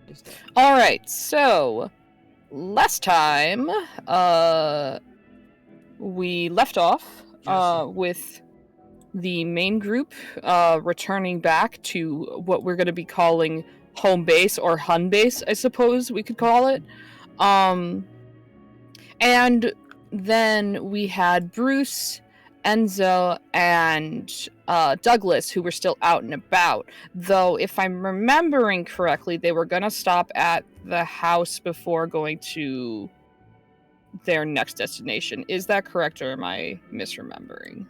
this day. All right, so last time we left off with the main group returning back to what we're going to be calling home base or Hun base, I suppose we could call it. And then we had Bruce, Enzo, and Douglas, who were still out and about. Though, if I'm remembering correctly, they were going to stop at the house before going to their next destination. Is that correct, or am I misremembering?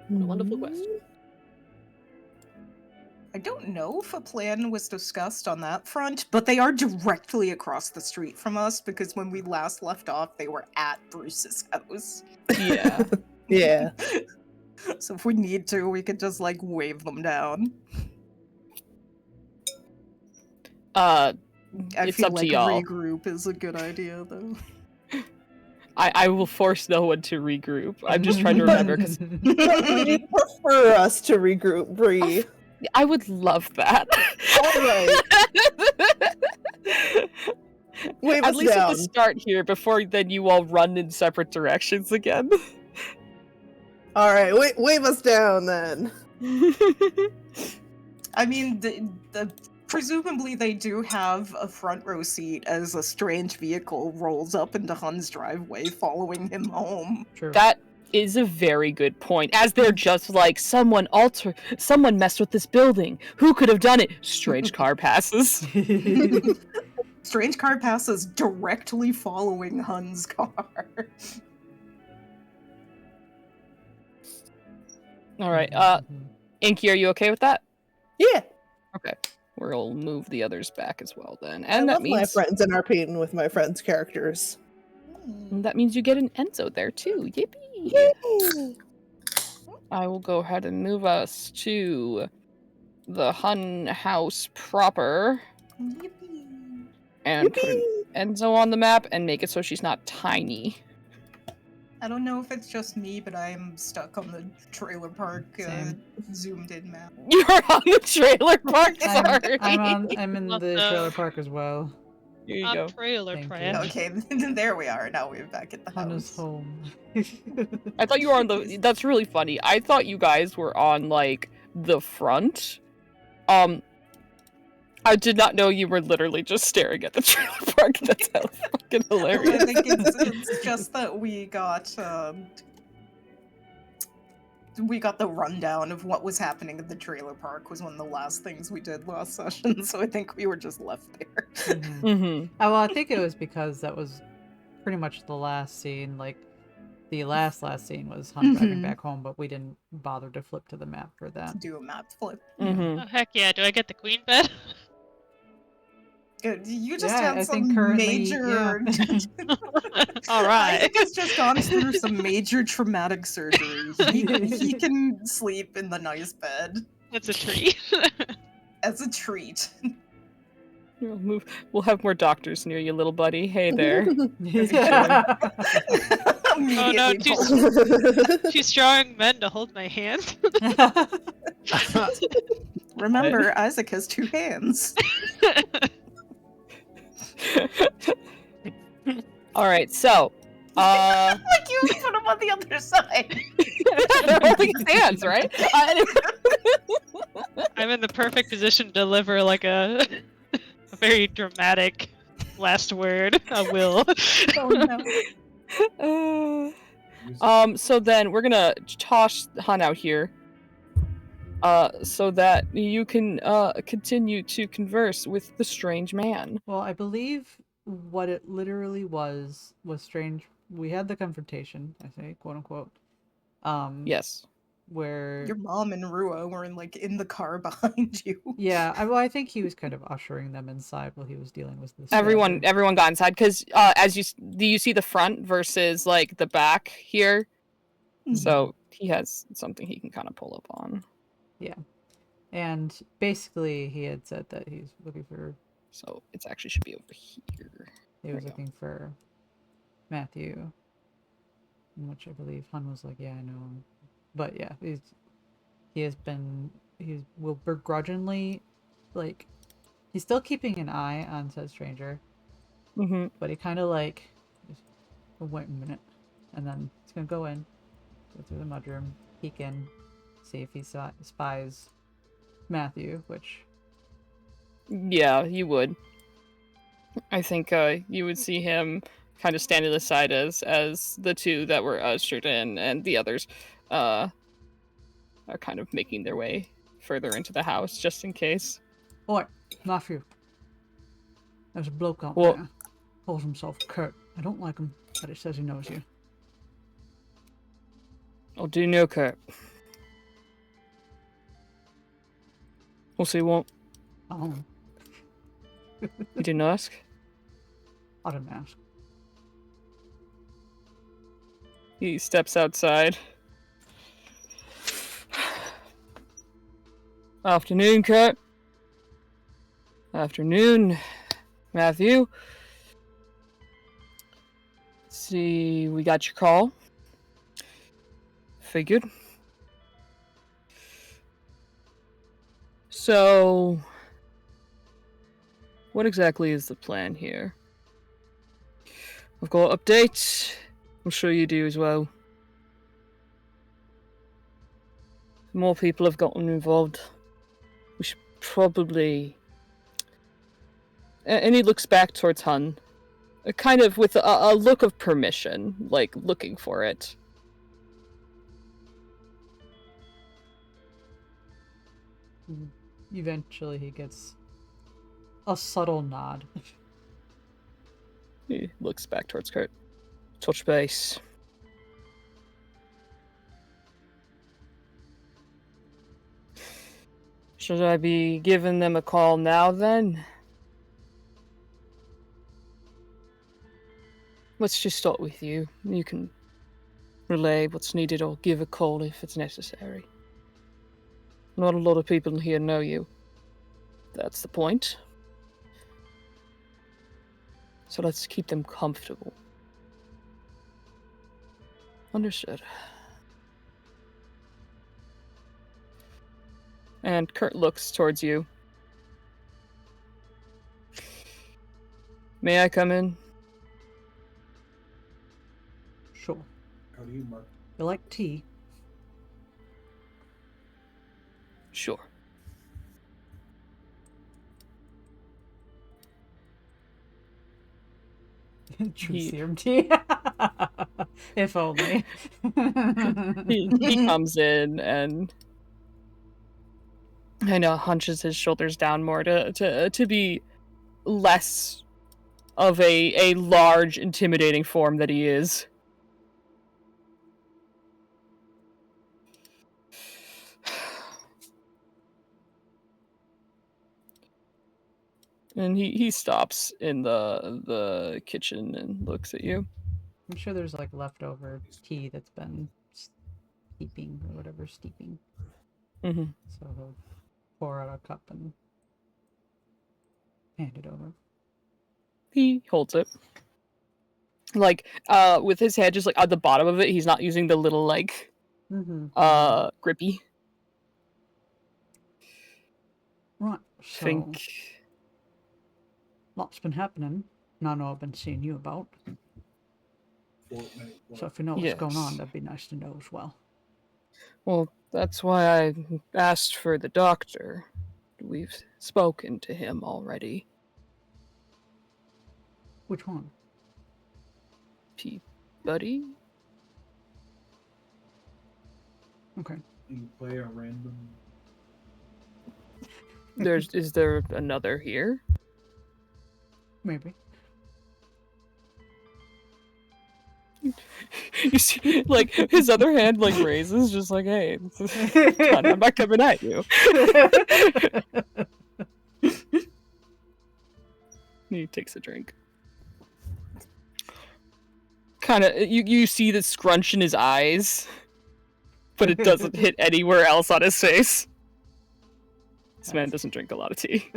What a wonderful question. I don't know if a plan was discussed on that front, but they are directly across the street from us because when we last left off, they were at Bruce's house. Yeah. Yeah. So if we need to, we could just, like, wave them down. I It's feel up like to y'all. regroup is a good idea, though. I will force no one to regroup. I'm just trying to remember, because Would you prefer us to regroup, Bree? I would love that. Alright. Wave At us least down. at the start here, before then you all run in separate directions again. Alright, wave us down then. I mean, presumably they do have a front row seat as a strange vehicle rolls up into Hun's driveway following him home. True. That is a very good point. As they're just like, someone messed with this building. Who could have done it? Strange car passes. Strange car passes directly following Hun's car. All right. Inky, are you okay with that? Yeah. Okay. We'll move the others back as well then. I And that love my means friends and RPing with my friends' characters. you get an Enzo there too. Yippee! Yay! I will go ahead and move us to the Hun house proper Yippee. and put Yippee! Enzo on the map and make it so she's not tiny. I don't know if it's just me, but I'm stuck on the trailer park Same. zoomed in map. You're on the trailer park. Sorry. I'm in the trailer park as well. Here you On go. trailer Thank park. Okay, there we are. Now we're back at the Hana's house. home. I thought you were on the. That's really funny. I thought you guys were on like the front. I did not know you were literally just staring at the trailer park. That's how fucking Well, I hilarious. think it's just that we got the rundown of what was happening at the trailer park was one of the last things we did last session, so I think we were just left there. Mhm. Mm-hmm. Oh, well, I think it was because that was pretty much the last scene. Like, the last scene was Hun driving Mhm. back home, but we didn't bother to flip to the map for that. Do a map flip. Mm-hmm. Oh, heck yeah, do I get the queen bed? Good. You just Yeah, had I some think currently, major. Alright. Ike has just gone through some major traumatic surgery. He can sleep in the nice bed It's a treat. as a treat. We'll have more doctors near you, little buddy. Hey there. Oh no, Immediately two strong men to hold my hand. Remember, Isaac has two hands. All right, so Like you put him on the other side. they're holding his hands, right? I'm in the perfect position to deliver like a very dramatic last word. A will. Oh no. So then we're gonna toss Han out here, so that you can continue to converse with the strange man. Well, I believe what it literally was strange. We had the confrontation, I say, quote unquote. Yes. Where Your mom and Rua were in the car behind you. yeah, I think he was kind of ushering them inside while he was dealing with this. Everyone got inside because do you see the front versus like the back here? So he has something he can kind of pull up on. Yeah, and basically he had said that he's looking for. So it actually should be over here. He was looking for Matthew, which I believe Hun was like, yeah, I know him. But yeah, he has been he will begrudgingly, like, he's still keeping an eye on said stranger, but he kind of like, oh, wait a minute, and then he's gonna go through the mudroom, peek in, see if he spies Matthew, which Yeah, you would. I think you would see him kind of stand to the side as the two that were ushered in and the others are kind of making their way further into the house just in case. Oi, Matthew. There's a bloke out What? there. Calls himself Kurt. I don't like him, but he says he knows you. Oh, do you know Kurt? What's he want? Oh, You didn't ask? I didn't ask. He steps outside. Afternoon, Kurt. Afternoon, Matthew. See, we got your call. Figured. So, what exactly is the plan here? I've got updates. I'm sure you do as well. More people have gotten involved. We should probably... And he looks back towards Hun, kind of with a look of permission, like looking for it. Eventually he gets a subtle nod. He looks back towards Kurt. Touch base. Should I be giving them a call now then? Let's just start with you. You can relay what's needed or give a call if it's necessary. Not a lot of people here know you. That's the point. So let's keep them comfortable. Understood. And Kurt looks towards you. May I come in? Sure. How do you, Mark? You like tea? Sure. True serum tea. If only. He comes in and I know hunches his shoulders down more to be less of a large, intimidating form that he is. And he stops in the kitchen and looks at you. I'm sure there's like leftover tea that's been steeping or whatever, steeping. Mm-hmm. So he'll pour out a cup and hand it over. He holds it. Like, with his head just like at the bottom of it, he's not using the little like grippy. Right. So Think lots been happening. And I know I've been seeing you about. Fortnite. So if you know what's going on, Yes. that'd be nice to know as well. Well, that's why I asked for the doctor. We've spoken to him already. Which one? Buddy? Okay. You play a random. Is there another here? Maybe. You see, like, his other hand, like, raises, just like, hey, John, I'm not coming at you. He takes a drink. Kind of, you see the scrunch in his eyes, but it doesn't hit anywhere else on his face. This man doesn't drink a lot of tea.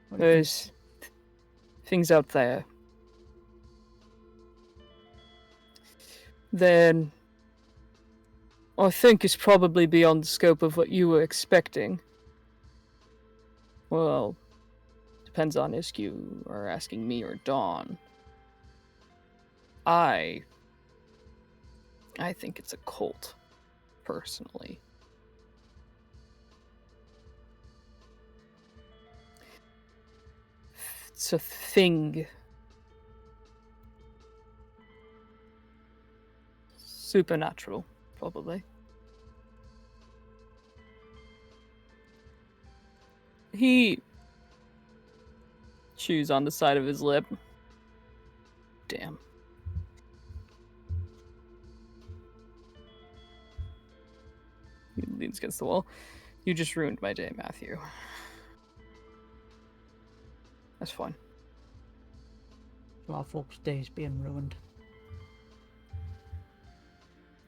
There's things out there then I think it's probably beyond the scope of what you were expecting. Well, depends on if you are asking me or Dawn. I think it's a cult, personally. It's a thing. Supernatural, probably. He chews on the side of his lip. Damn. He leans against the wall. You just ruined my day, Matthew. That's fine. A lot of folks' days being ruined.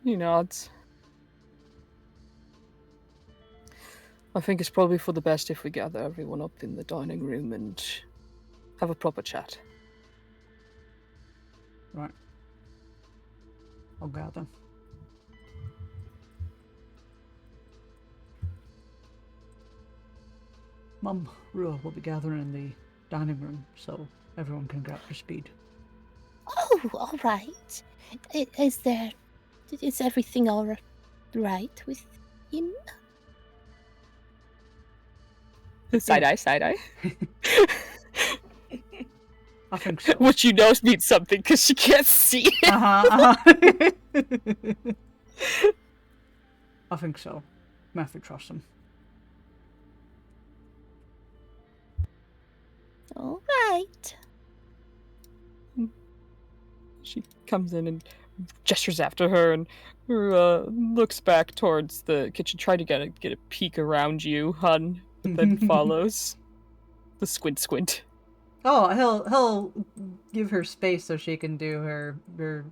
He nods. I think it's probably for the best if we gather everyone up in the dining room and have a proper chat. Right. I'll gather. Mum, Rua will be gathering in the dining room, so everyone can get up to speed. Oh, all right. Is everything all right with him? Side eye, side eye. I think so. Which you know means something because she can't see it. I think so. Matthew trusts him. All right. She comes in and gestures after her and looks back towards the kitchen, trying to get a peek around you, hun, but then follows. The squint. Oh, he'll give her space so she can do her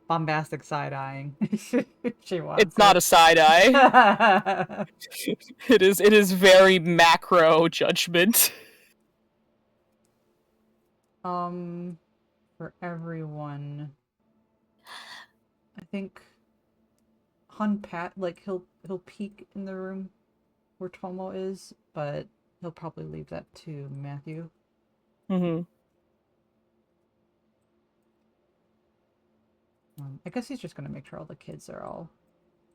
bombastic side eyeing. She wants. It's not a side eye. It is very macro judgment. For everyone, I think Hun Pat, like he'll peek in the room where Tomo is, but he'll probably leave that to Matthew. Mm-hmm. I guess he's just gonna make sure all the kids are all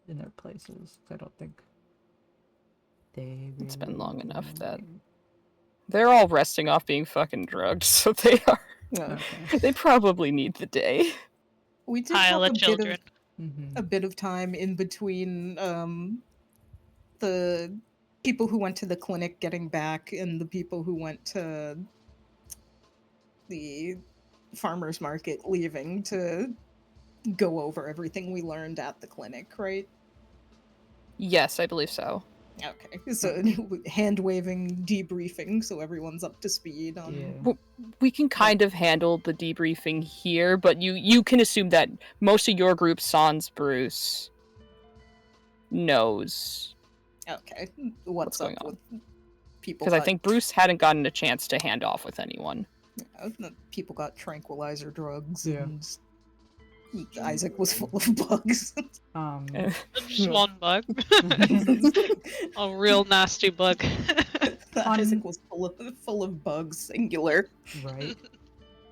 in their places. I don't think it's been long enough that they're all resting off being fucking drugged, so they are. Okay. They probably need the day. We did Pile have of children. a bit of time in between the people who went to the clinic getting back and the people who went to the farmer's market leaving to go over everything we learned at the clinic, right? Yes, I believe so. Okay, so hand-waving debriefing so everyone's up to speed on... Yeah. We can kind of handle the debriefing here, but you can assume that most of your group, sans Bruce, knows Okay, what's going up on. with people? Because I think Bruce hadn't gotten a chance to hand off with anyone. People got tranquilizer drugs, Yeah. and Isaac was full of bugs. Just one bug. A real nasty bug. Isaac was full of bugs, singular. Right.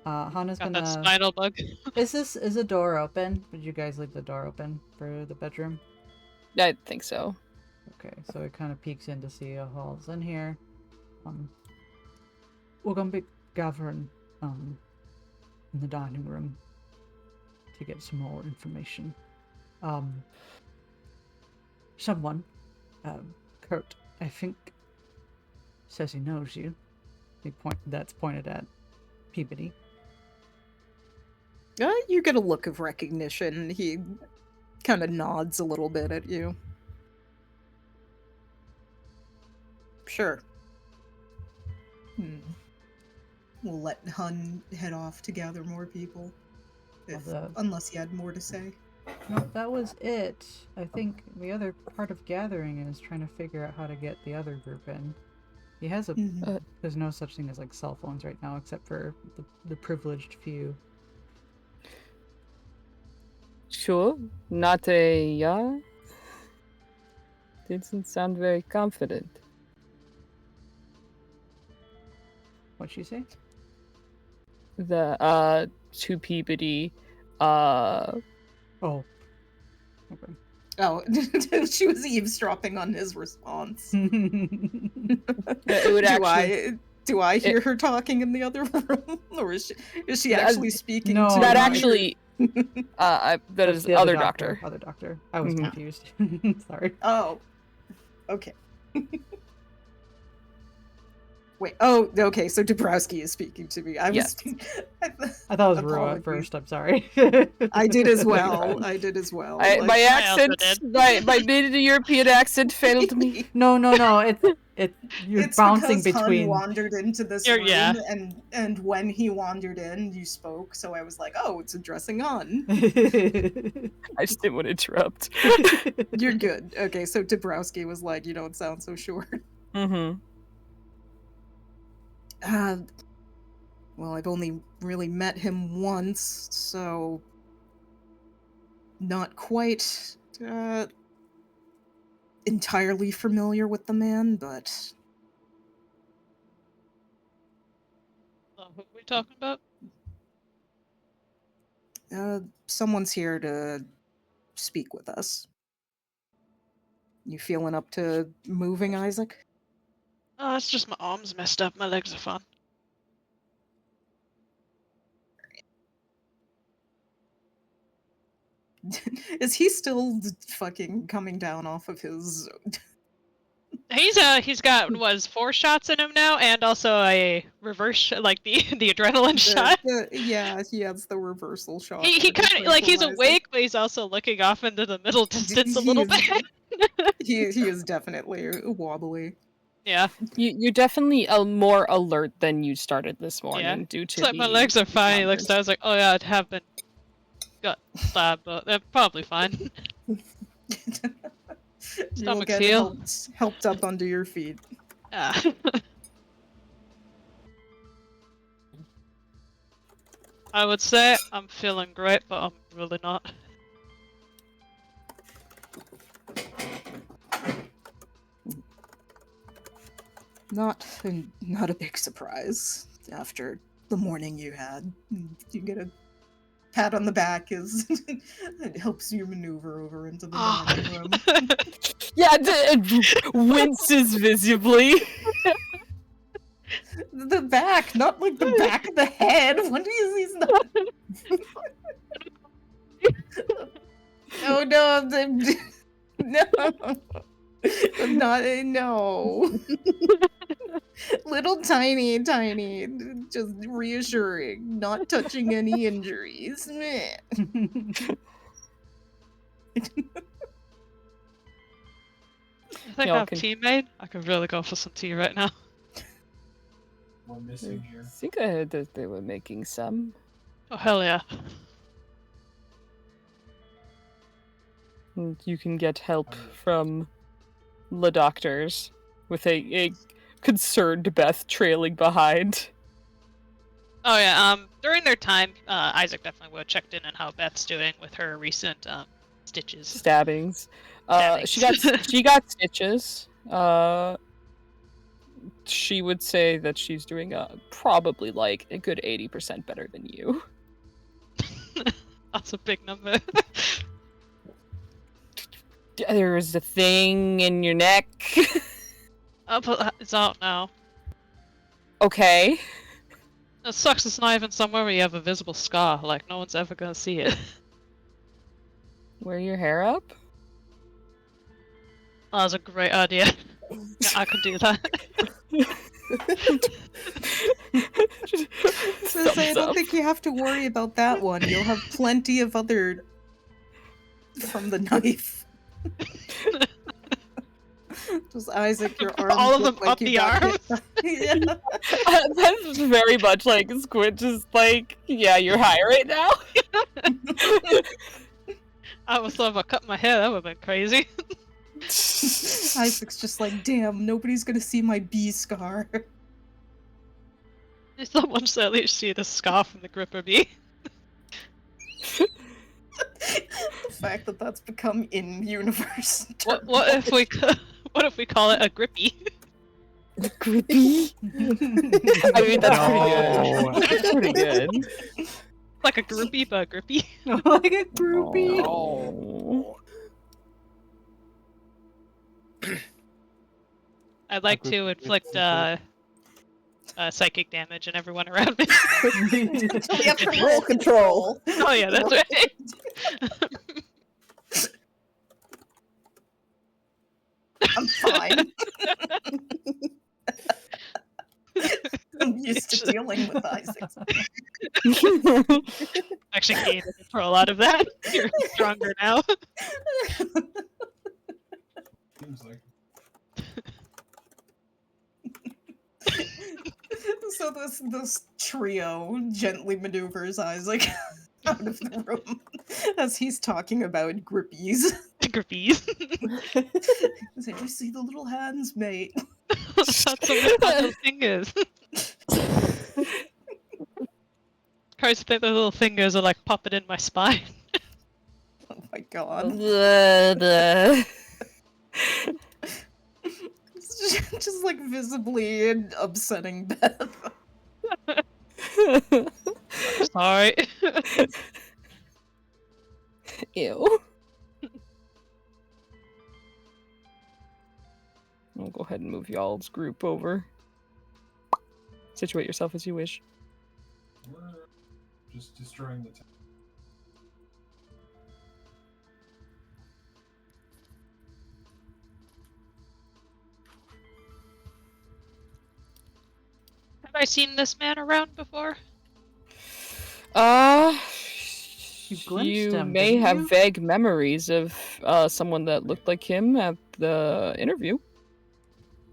Hana's Got gonna. that spinal bug. Is the door open? Did you guys leave the door open for the bedroom? I think so. Okay, so it kind of peeks in to see all's in here. We're gonna be gathering in the dining room to get some more information. Someone, Kurt, I think, says he knows you. That's pointed at Peabody. You get a look of recognition. He kind of nods a little bit at you. Sure. We'll let Hun head off to gather more people. Unless he had more to say. No, that was it. I think the other part of gathering is trying to figure out how to get the other group in. He has there's no such thing as like cell phones right now, except for the privileged few. Sure. Not a, Didn't sound very confident. What'd she say? The, to Peabody, Oh. Okay. Oh, she was eavesdropping on his response. it would actually... Do I hear her talking in the other room, or is she actually speaking? No, to that no, actually, that That's is the other doctor. Other doctor. I was Mhm. confused. Sorry. Oh, okay. Wait. Oh, okay. So Dabrowski is speaking to me. Yes. I thought it was Rua at Apologies. first. I'm sorry. I did as No, you're well. fine. I did as well. My Like- I also accent, did. my mid-European accent failed me. No. It's you're It's bouncing because between. Hun wandered into this You're- room, yeah. and when he wandered in, you spoke. So I was like, "Oh, it's addressing Hun." I just didn't want to interrupt. You're good. Okay, so Dabrowski was like, "You don't sound so sure." Mm-hmm. Well, I've only really met him once, so not quite entirely familiar with the man, but Who are we talking about? someone's here to speak with us. You feeling up to moving, Isaac? Oh, it's just my arms messed up. My legs are fine. Is he still fucking coming down off of his? He's got what, 4 shots in him now, and also a reverse, like the adrenaline shot. Yeah, he has the reversal shot. He that kind of like he's tranquilizes. awake, but he's also looking off into the middle distance a little bit. He is definitely wobbly. Yeah, You're definitely more alert than you started this morning due to it's like my legs are fine. He looks down, I was like, oh yeah, I'd have been got stabbed, but they're probably fine. You will Stomach's get heal. helped up onto your feet. Yeah. I would say I'm feeling great, but I'm really not. Not a big surprise after the morning you had. You get a pat on the back as it helps you maneuver over into the dining room. Yeah, it winces visibly. The back, not like the back of the head. What is he's not? Oh no, no, I'm not. No, little tiny, just reassuring, not touching any injuries. Meh. I think Y'all I'm can- tea made. I could really go for some tea right now. One missing here. I think I heard that they were making some. Oh hell yeah. And you can get help from the doctors with a concerned Beth trailing behind. Oh yeah. During their time, Isaac definitely would have checked in on how Beth's doing with her recent stitches. Stabbings. She Stabbings. got stitches. She would say that she's doing probably like a good 80% better than you. That's a big number. There's a thing in your neck. But it's out now. Okay. It sucks it's not even somewhere where you have a visible scar. Like, no one's ever gonna see it. Wear your hair up? That was a great idea. Yeah, I could do that. So I Thumbs don't up. think you have to worry about that one. You'll have plenty of other from the knife. Just Isaac, your arms. All of look them like up you the got arms? hit by- That's very much like Squid, just like, yeah, you're high right now. I was thought about cutting my hair, that would've been crazy. Isaac's just like, damn, nobody's gonna see my bee scar. Someone should at least see the scar from the gripper bee. fact that that's become in universe. What if we what if we call it a grippy? Grippy? I mean, that's pretty good. That's pretty good. Like a groupie, but grippy. Like a groupie. Oh. I'd like to inflict psychic damage on everyone around me. We have to Roll control. Oh yeah, that's right. I'm fine. I'm used to dealing with Isaacs. Actually gained control out of that. You're stronger now. Seems like So this trio gently maneuvers Isaac out of the room as he's talking about grippies. Grippies. Did you see the little hands, mate? That's what the thing is. Cars think the little fingers are like popping in my spine. Oh my god. It's just like visibly upsetting Beth. Sorry. Ew. I'll go ahead and move y'all's group over. Situate yourself as you wish. we're just destroying the town. Have I seen this man around before? You glimpsed You him, may didn't have you? vague memories of someone that looked like him at the interview.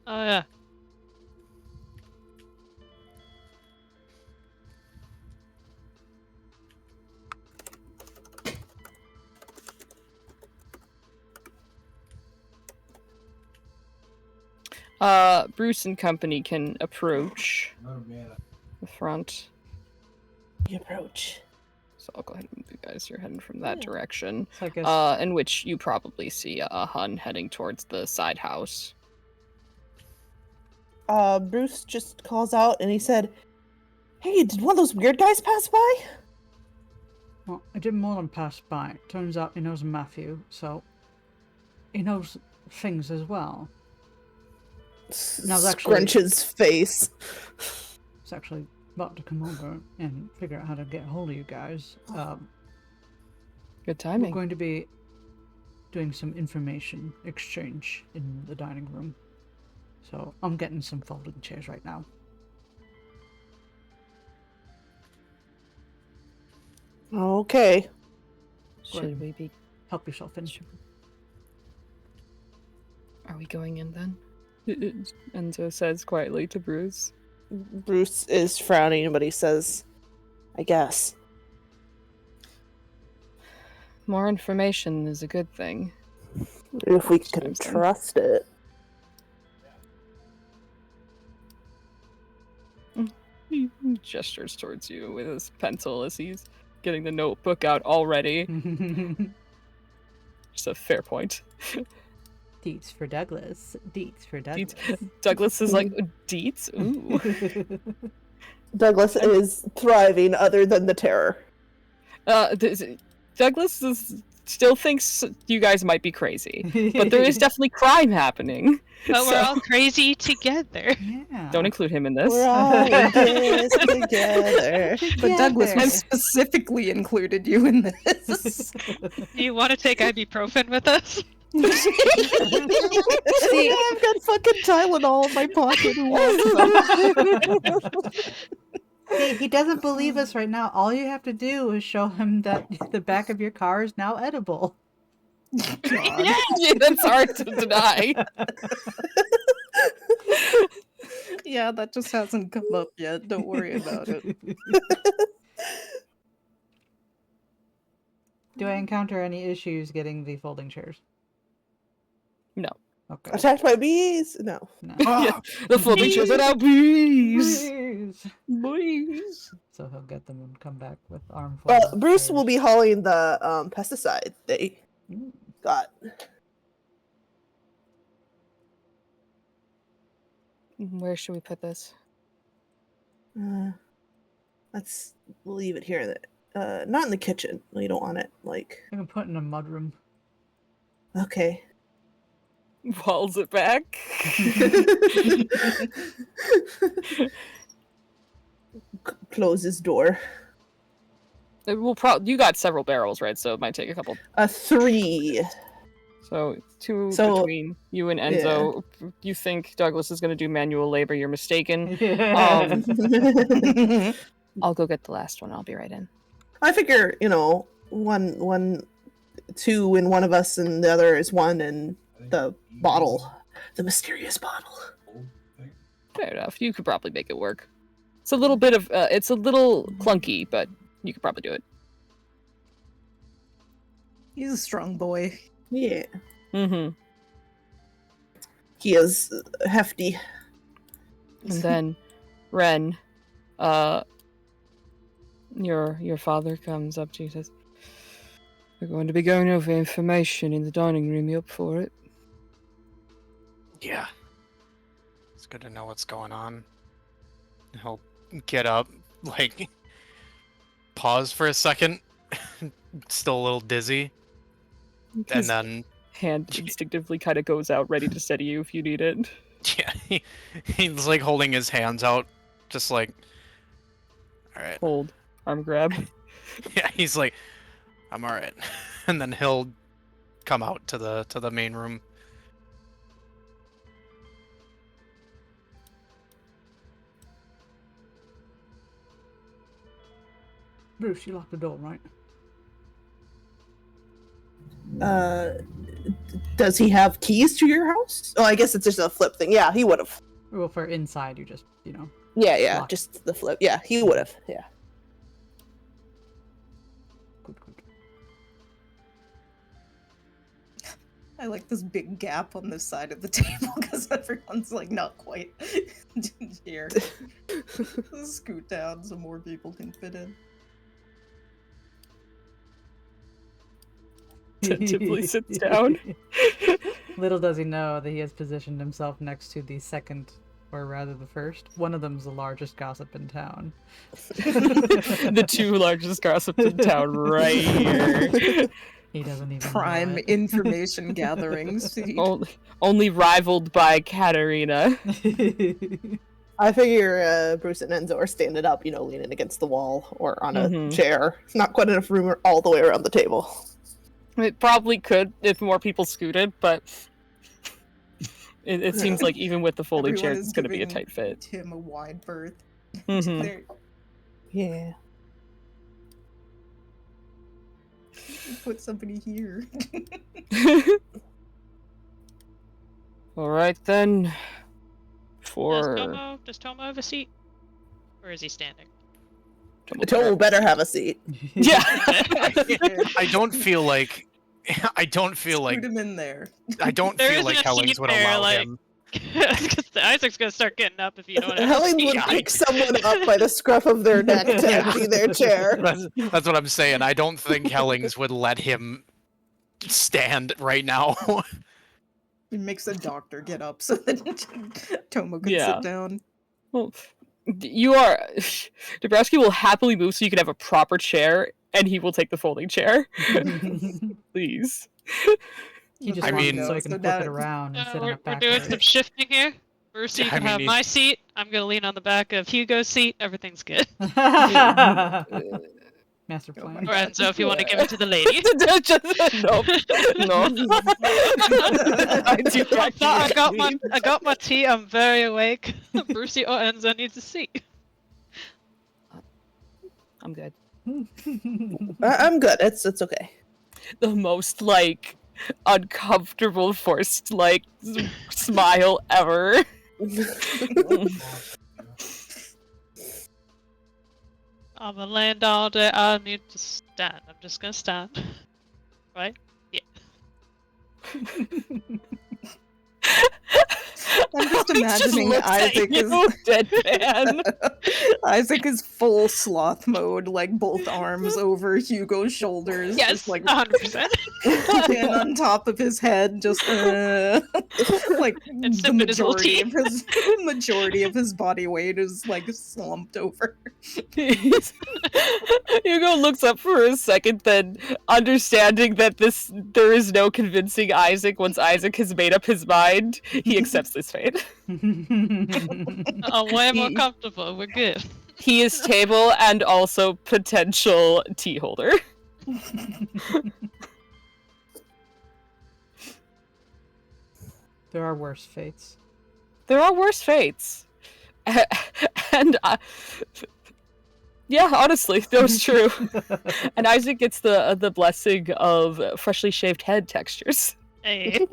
Oh yeah. Bruce and company can approach Oh man. the front. The approach. So I'll go ahead and move you guys. You're heading from that direction. So I guess In which you probably see a Hun heading towards the side house. Bruce just calls out and he said, "Hey, did one of those weird guys pass by?" well, I did more than pass by. Turns out he knows Matthew, so he knows things as well. Now, it's actually- Scrunches face. It's actually about to come over and figure out how to get hold of you guys. Good We're timing. going to be doing some information exchange in the dining room. So I'm getting some folding chairs right now. Okay. Should we be? Help yourself in. Are we going in then? Enzo says quietly to Bruce. Bruce is frowning, but he says, "I guess." More information is a good thing. If we can Sometimes then. trust it. He gestures towards you with his pencil as he's getting the notebook out already. Just a fair point. Deets for Douglas. Deets for Douglas. Douglas is like, Deets? Ooh. Douglas is thriving other than the terror. Douglas still thinks you guys might be crazy, but there is definitely crime happening. But we're So, all crazy together. Yeah. don't include him in this. We're all in this together. But Douglas, we Together. specifically included you in this. Do you want to take ibuprofen with us? See, I've got fucking Tylenol in my pocket. Who wants some? He doesn't believe us right now. All you have to do is show him that the back of your car is now edible. Yeah, that's hard to deny. Yeah, that just hasn't come up yet. Don't worry about it. Do I encounter any issues getting the folding chairs? No. Okay. Attacked by bees? No. No. Yeah, the folding chairs are now bees. Please. Bees. So he'll get them and come back with armfuls. Well, of Bruce chairs. will be hauling the pesticide they Mm. got. Where should we put this? Let's leave it here. Not in the kitchen. We don't want it. Like, I can put in a mudroom. okay. Walls it back. Close his door. We'll you got several barrels, right? So it might take a couple. 3. So 2 So- between you and Enzo. You think Douglas is going to do manual labor? You're mistaken. Yeah. I'll go get the last one. I'll be right in. I figure, one, 2 in one of us, and the other is 1 in the bottle, the mysterious bottle. Fair enough. You could probably make it work. It's a little bit of. It's a little clunky, but you could probably do it. He's a strong boy. Yeah, Mm-hmm. he is hefty. And then, Ren, your father comes up to you and says, "We're going to be going over information in the dining room. You up for it?" Yeah. It's good to know what's going on. He'll get up, like, pause for a second, still a little dizzy, and His then, hand instinctively kind of goes out, ready to steady you if you need it. yeah, he's like holding his hands out, just like, alright. Hold, arm grab. Yeah, he's like, I'm alright. And then he'll come out to the main room. Bruce, you locked the door, right? Does he have keys to your house? Oh, I guess it's just a flip thing. Yeah, he would have. Well, for inside, you just, Yeah, Lock. just the flip. Yeah, he would have. Yeah. Good. I like this big gap on this side of the table because everyone's like not quite here. Scoot down so more people can fit in. Tentatively sits down. Little does he know that he has positioned himself next to the second, or rather the first. One of them's the largest gossip in town. The 2 largest gossips in town right here. He doesn't even Prime know it. information gathering seat. Only rivaled by Katarina. I figure Bruce and Enzo are standing up, leaning against the wall or on a Mhm. chair. Not quite enough room all the way around the table. It probably could if more people scooted, but it seems like even with the folding Everyone chairs, is it's going to be a giving tight fit. Him a wide berth. Mhm. There- Yeah. Put somebody here. All right then. Does For Tomo have a seat? Or is he standing? Tomo better have a seat. Yeah. I don't feel like Scoot him in there. I don't There feel like isn't a Hellings seat would there, allow like- him. Because Isaac's gonna start getting up if you don't have a Hellings seat. would pick someone up by the scruff of their neck to empty their chair. That's what I'm saying. I don't think Hellings would let him stand right now. He makes a doctor get up so that Tomo can Yeah. sit down. Well, you are. Dabrowski will happily move so you can have a proper chair, and he will take the folding chair. Please. He just I wants mean- it so he can So flip now- it around and sit on we're, it we're doing backwards. some shifting here. Brucey, you I can mean, have my seat. I'm gonna lean on the back of Hugo's seat. Everything's good. Master Oh plan. my Or Enzo, if you want to give it to the lady. No. I got my tea. I'm very awake. Brucey or Enzo needs a seat. I'm good. I'm good. It's okay. The most uncomfortable forced smile ever. I'm gonna land all day. I need to stand. I'm just gonna stand. Right? Yeah. just imagining Isaac is deadpan. Isaac is full sloth mode, like both arms over Hugo's shoulders, Yes, just like 100%. chin on top of his head, just like And the sipping his little tea. majority of his body weight is like slumped over. Hugo looks up for a second, then understanding that there is no convincing Isaac once Isaac has made up his mind, he accepts this fate. I'm way more comfortable. We're good. He is table and also potential tea holder. There are worse fates. There are worse fates. And yeah, honestly, that was true. And Isaac gets the blessing of freshly shaved head textures. Hey.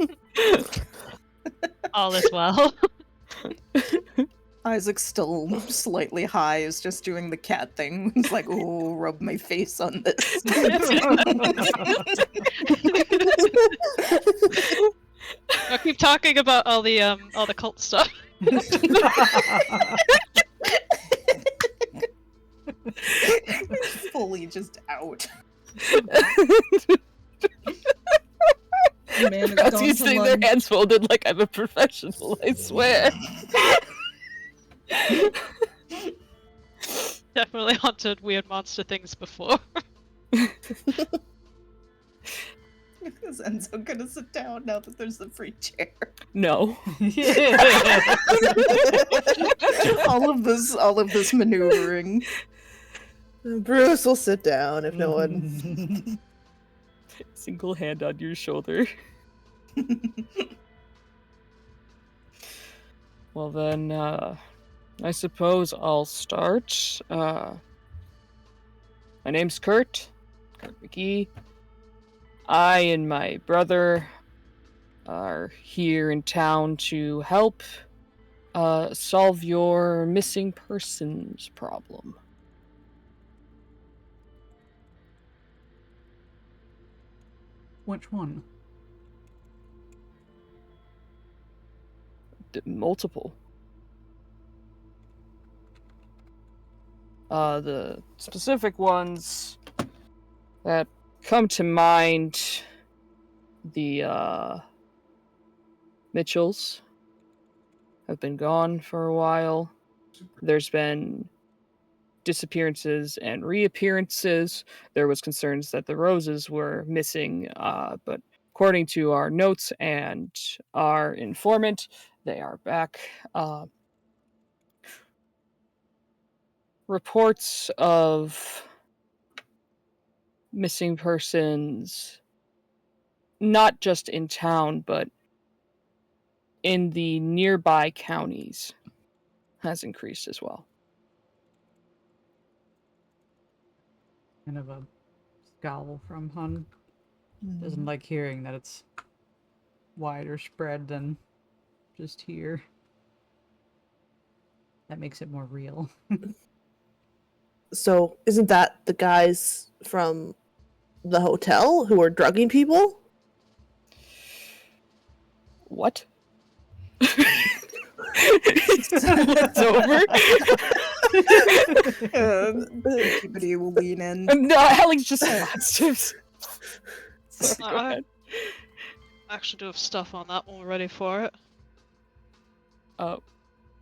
All is well. Isaac's still slightly high, is just doing the cat thing. He's like, oh, rub my face on this. I'll keep talking about all the cult stuff. Fully just out. As he's sitting there hands folded like I'm a professional, I swear. Definitely hunted weird monster things before. Is Enzo gonna sit down now that there's a free chair? No. all of this maneuvering. Bruce will sit down if no one. Single hand on your shoulder. Well then, I suppose I'll start. My name's Kurt McGee. I and my brother are here in town to help solve your missing persons problem. Which one? Multiple. The specific ones that come to mind, the Mitchells have been gone for a while. There's been disappearances and reappearances. There was concerns that the Roses were missing, but according to our notes and our informant, they are back. Reports of missing persons, not just in town, but in the nearby counties, has increased as well. Kind of a scowl from Hun. Doesn't like hearing that it's wider spread than just here. That makes it more real. So, isn't that the guys from the hotel who are drugging people? What? It's over. Everybody will lean in. No, Hellings just laughs. I actually do have stuff on that one ready for it.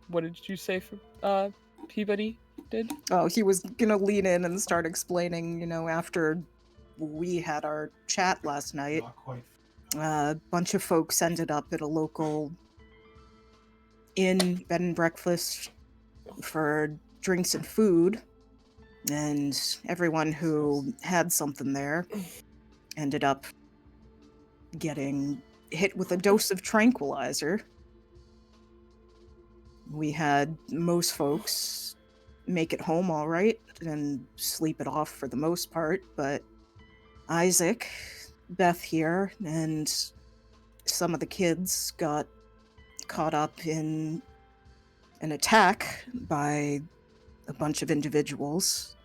What did you say for Peabody did? Oh, he was gonna lean in and start explaining, after we had our chat last night. Not quite. A bunch of folks ended up at a local inn, bed and breakfast for drinks and food, and everyone who had something there ended up getting hit with a dose of tranquilizer. We had most folks make it home all right and sleep it off for the most part, but Isaac, Beth here, and some of the kids got caught up in an attack by a bunch of individuals.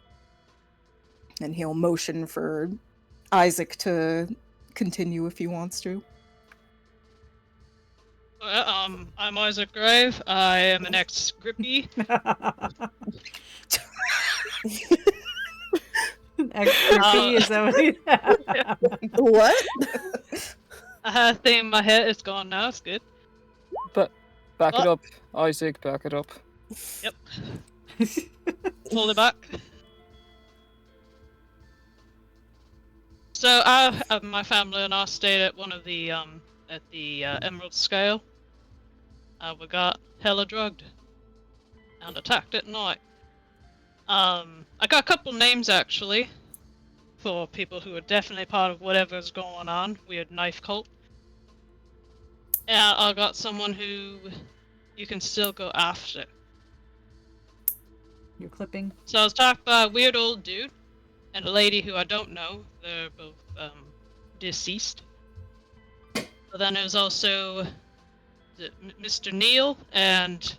And he'll motion for Isaac to continue if he wants to. I'm Isaac Grave. I am an ex-grippy. Ex-grippy, is that what he What? I had a thing in my head. It's gone now. It's good. But back What? it up, Isaac. Back it up. Yep. Pull it back. So my family and I stayed at one of the at the Emerald Scale. We got hella drugged and attacked at night. I got a couple names actually for people who are definitely part of whatever's going on. Weird knife cult. And I got someone who you can still go after. You're clipping. So I was talked by a weird old dude and a lady who I don't know. They're both deceased. But then there's also Mr. Neil and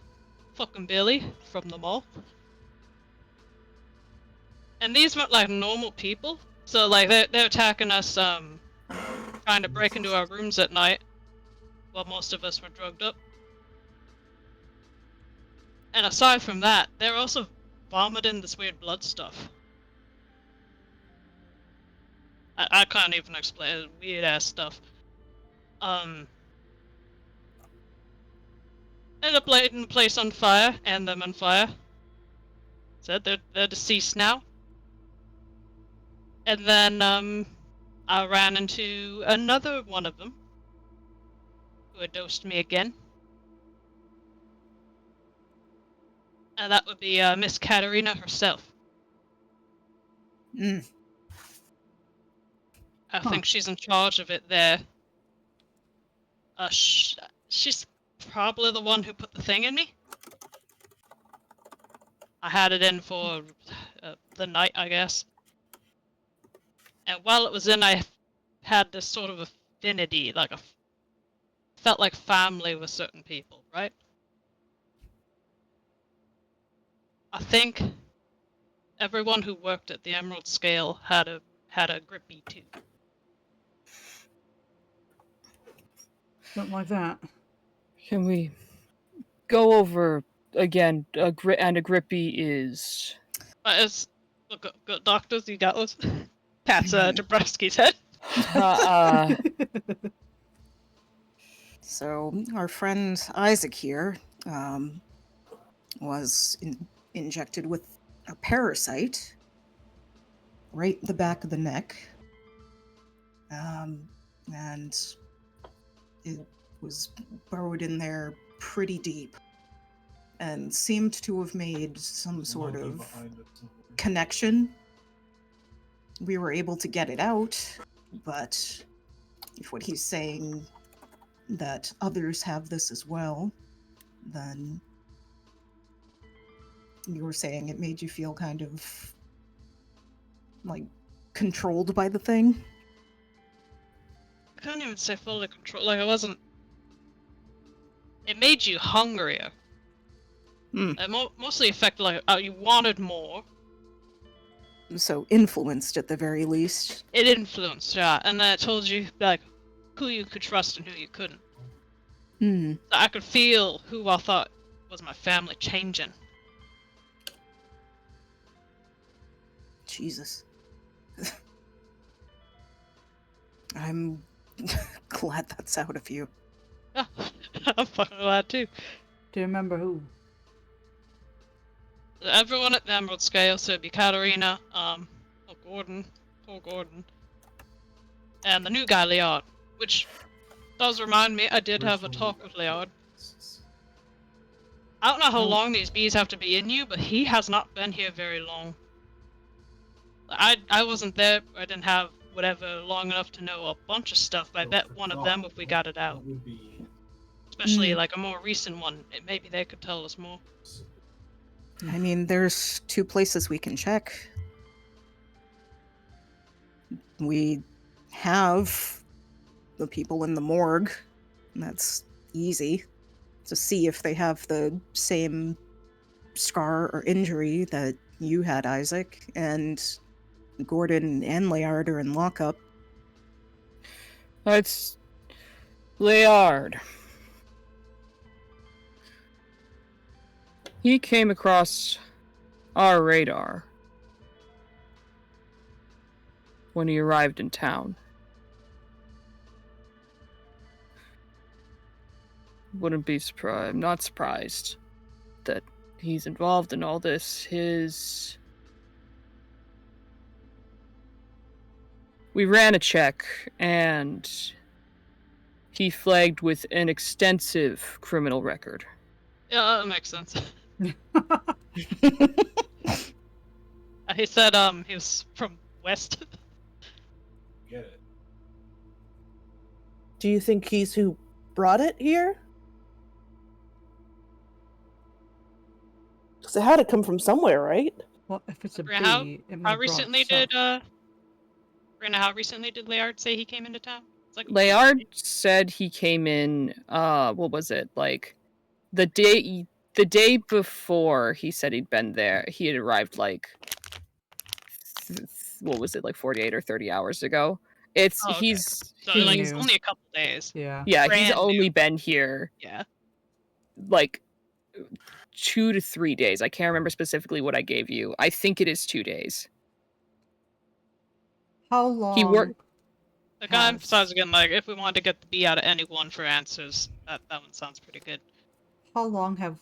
fucking Billy from the mall. And these weren't like normal people. So like they're attacking us, trying to break into our rooms at night while most of us were drugged up. And aside from that, they're also vomiting this weird blood stuff. I can't even explain it. Weird ass stuff. Ended up lighting the place on fire and them on fire. Said they're deceased now. And then I ran into another one of them who had dosed me again. And that would be Miss Katerina herself. Mm. I think she's in charge of it there. She's probably the one who put the thing in me. I had it in for the night, I guess. And while it was in, I had this sort of affinity, like felt like family with certain people, right? I think everyone who worked at the Emerald Scale had a grippy too. Something like that. Can we go over again? A grippy is. As look, doctors, you got those. Pat's Dabrowski's head. So our friend Isaac here was injected with a parasite right in the back of the neck, and it was burrowed in there pretty deep and seemed to have made some sort of connection. We were able to get it out, but if what he's saying that others have this as well, then you were saying it made you feel kind of like controlled by the thing. I can't even say fully controlled. Like I wasn't. It made you hungrier. It mostly affected like you wanted more. So influenced at the very least. It influenced, yeah, and then it told you like who you could trust and who you couldn't. So I could feel who I thought was my family changing. Jesus. I'm glad that's out of you. Yeah, I'm fucking glad too. Do you remember who? Everyone at the Emerald Scale, so it'd be Katerina, Gordon, poor Gordon, and the new guy, Laird, which does remind me, I did have a talk with Laird. I don't know how long these bees have to be in you, but he has not been here very long. I wasn't there, I didn't have whatever long enough to know a bunch of stuff, but I bet one of them if we got it out. Especially like a more recent one, maybe they could tell us more. I mean, there's 2 places we can check. We have the people in the morgue. And that's easy to see if they have the same scar or injury that you had, Isaac, and Gordon and Laird are in lockup. It's Laird. He came across our radar when he arrived in town. Wouldn't be surprised. I'm not surprised that he's involved in all this. We ran a check, and he flagged with an extensive criminal record. Yeah, that makes sense. He said he was from West. Get it. Do you think he's who brought it here? Because it had to come from somewhere, right? Well, if it's a bee, How- it How may recently brought did Brenda, how recently did Laird say he came into town? It's like Laird said he came in, what was it, like, the day before he said he'd been there, he had arrived, like, what was it, like 48 or 30 hours ago? It's, Oh, okay. he's, So like he's, it's only a couple days. Yeah. yeah, he's brand only new. been here, Yeah. like, 2 to 3 days. I can't remember specifically what I gave you. I think it is 2 days. How long? He worked. The guy Has- emphasized again, like if we wanted to get the B out of anyone for answers, that one sounds pretty good. How long have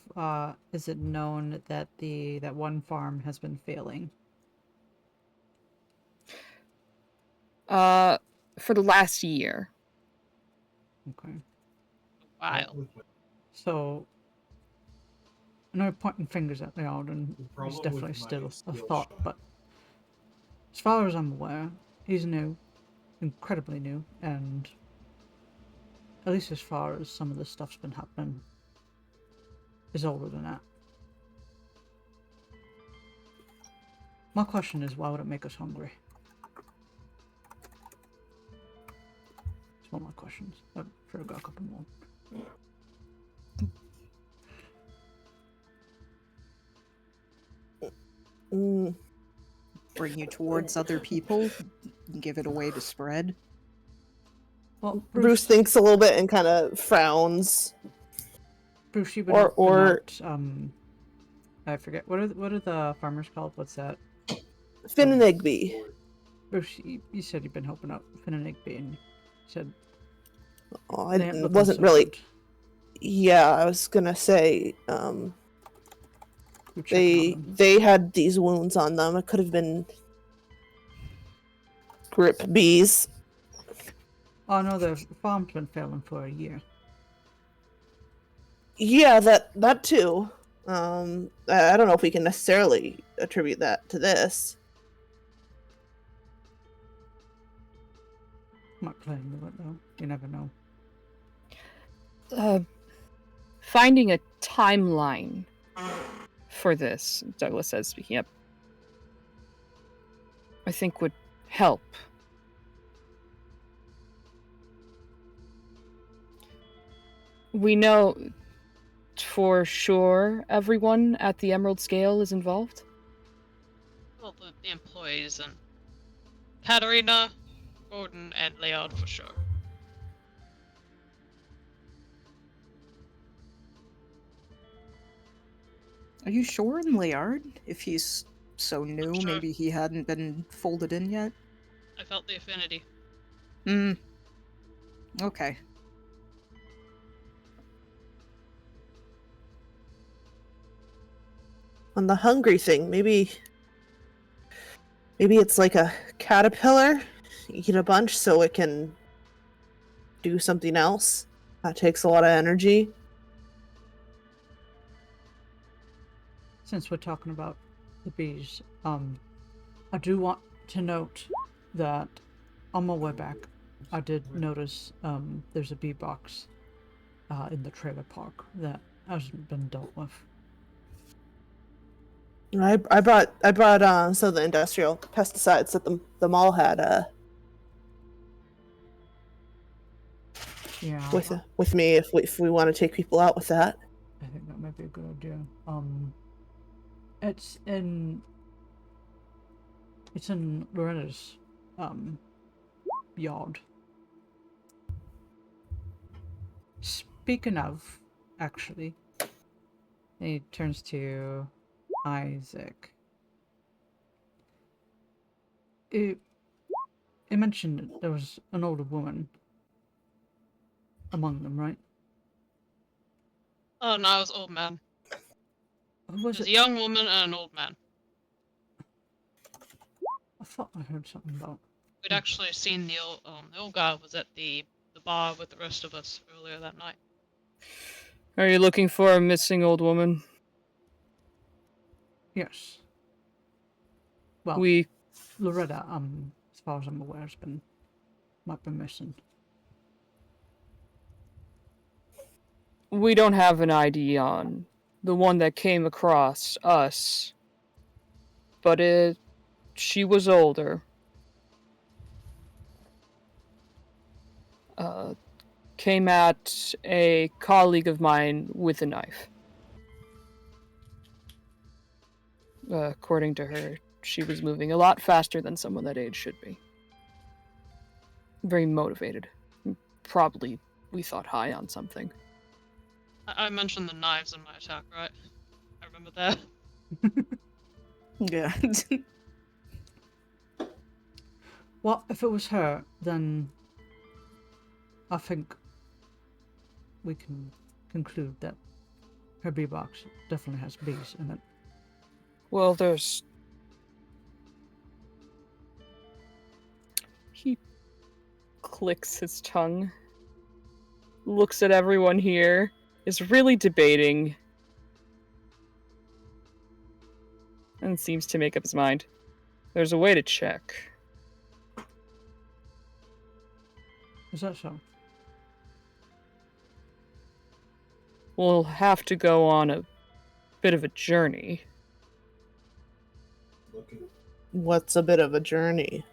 is it known that that one farm has been failing? For the last year. Okay. Wow. So, I know pointing fingers at Laird, and The it's problem definitely with still my a skill thought, shot. but as far as I'm aware, he's new, incredibly new, and at least as far as some of the stuff's been happening, is older than that. My question is, why would it make us hungry? It's one of my questions. I'm sure I've got a couple more. Bring you towards other people, give it a way to spread. Well, Bruce thinks a little bit and kind of frowns. Bruce, you've been Or- helping out, I forget, what are the farmers called? What's that? Finn and Igby. Bruce, you said you've been helping out Finn and Igby, and you said Oh, they ain't it looking wasn't so really. good. Yeah, I was gonna say. You're checking on them. They had these wounds on them. It could have been grip bees. Oh no, the farm's been failing for a year. Yeah, that too. I don't know if we can necessarily attribute that to this. Might play into it though. You never know. Finding a timeline for this, Douglas says, speaking up, I think would help. We know for sure everyone at the Emerald Scale is involved. Well, the employees and Katarina, Gordon, and Laird for sure. Are you sure in Laird? If he's so new, sure. maybe he hadn't been folded in yet? I felt the affinity. Hmm. Okay. On the hungry thing, maybe it's like a caterpillar. You eat a bunch so it can do something else. That takes a lot of energy. Since we're talking about the bees, I do want to note that on my way back, I did notice there's a bee box in the trailer park that hasn't been dealt with. I brought some of the industrial pesticides that the mall had Yeah, with me if we want to take people out with that. I think that might be a good idea. It's in Lorena's yard. Speaking of, actually, He turns to Isaac. It mentioned that there was an older woman among them, right? Oh no, it was old man. Was There's it? a young woman and an old man. I thought I heard something about. We'd actually seen the old guy was at the bar with the rest of us earlier that night. Are you looking for a missing old woman? Yes. Well, We Loretta, as far as I'm aware, might be missing. we don't have an ID on the one that came across us, but she was older. Came at a colleague of mine with a knife. According to her, she was moving a lot faster than someone that age should be. Very motivated. Probably, we thought, high on something. I mentioned the knives in my attack, right? I remember that. Yeah. Well, if it was her, then I think we can conclude that her bee box definitely has bees in it. Well, there's... He clicks his tongue, looks at everyone here, is really debating, and seems to make up his mind. There's a way to check. Is that so? We'll have to go on a bit of a journey. What's a bit of a journey?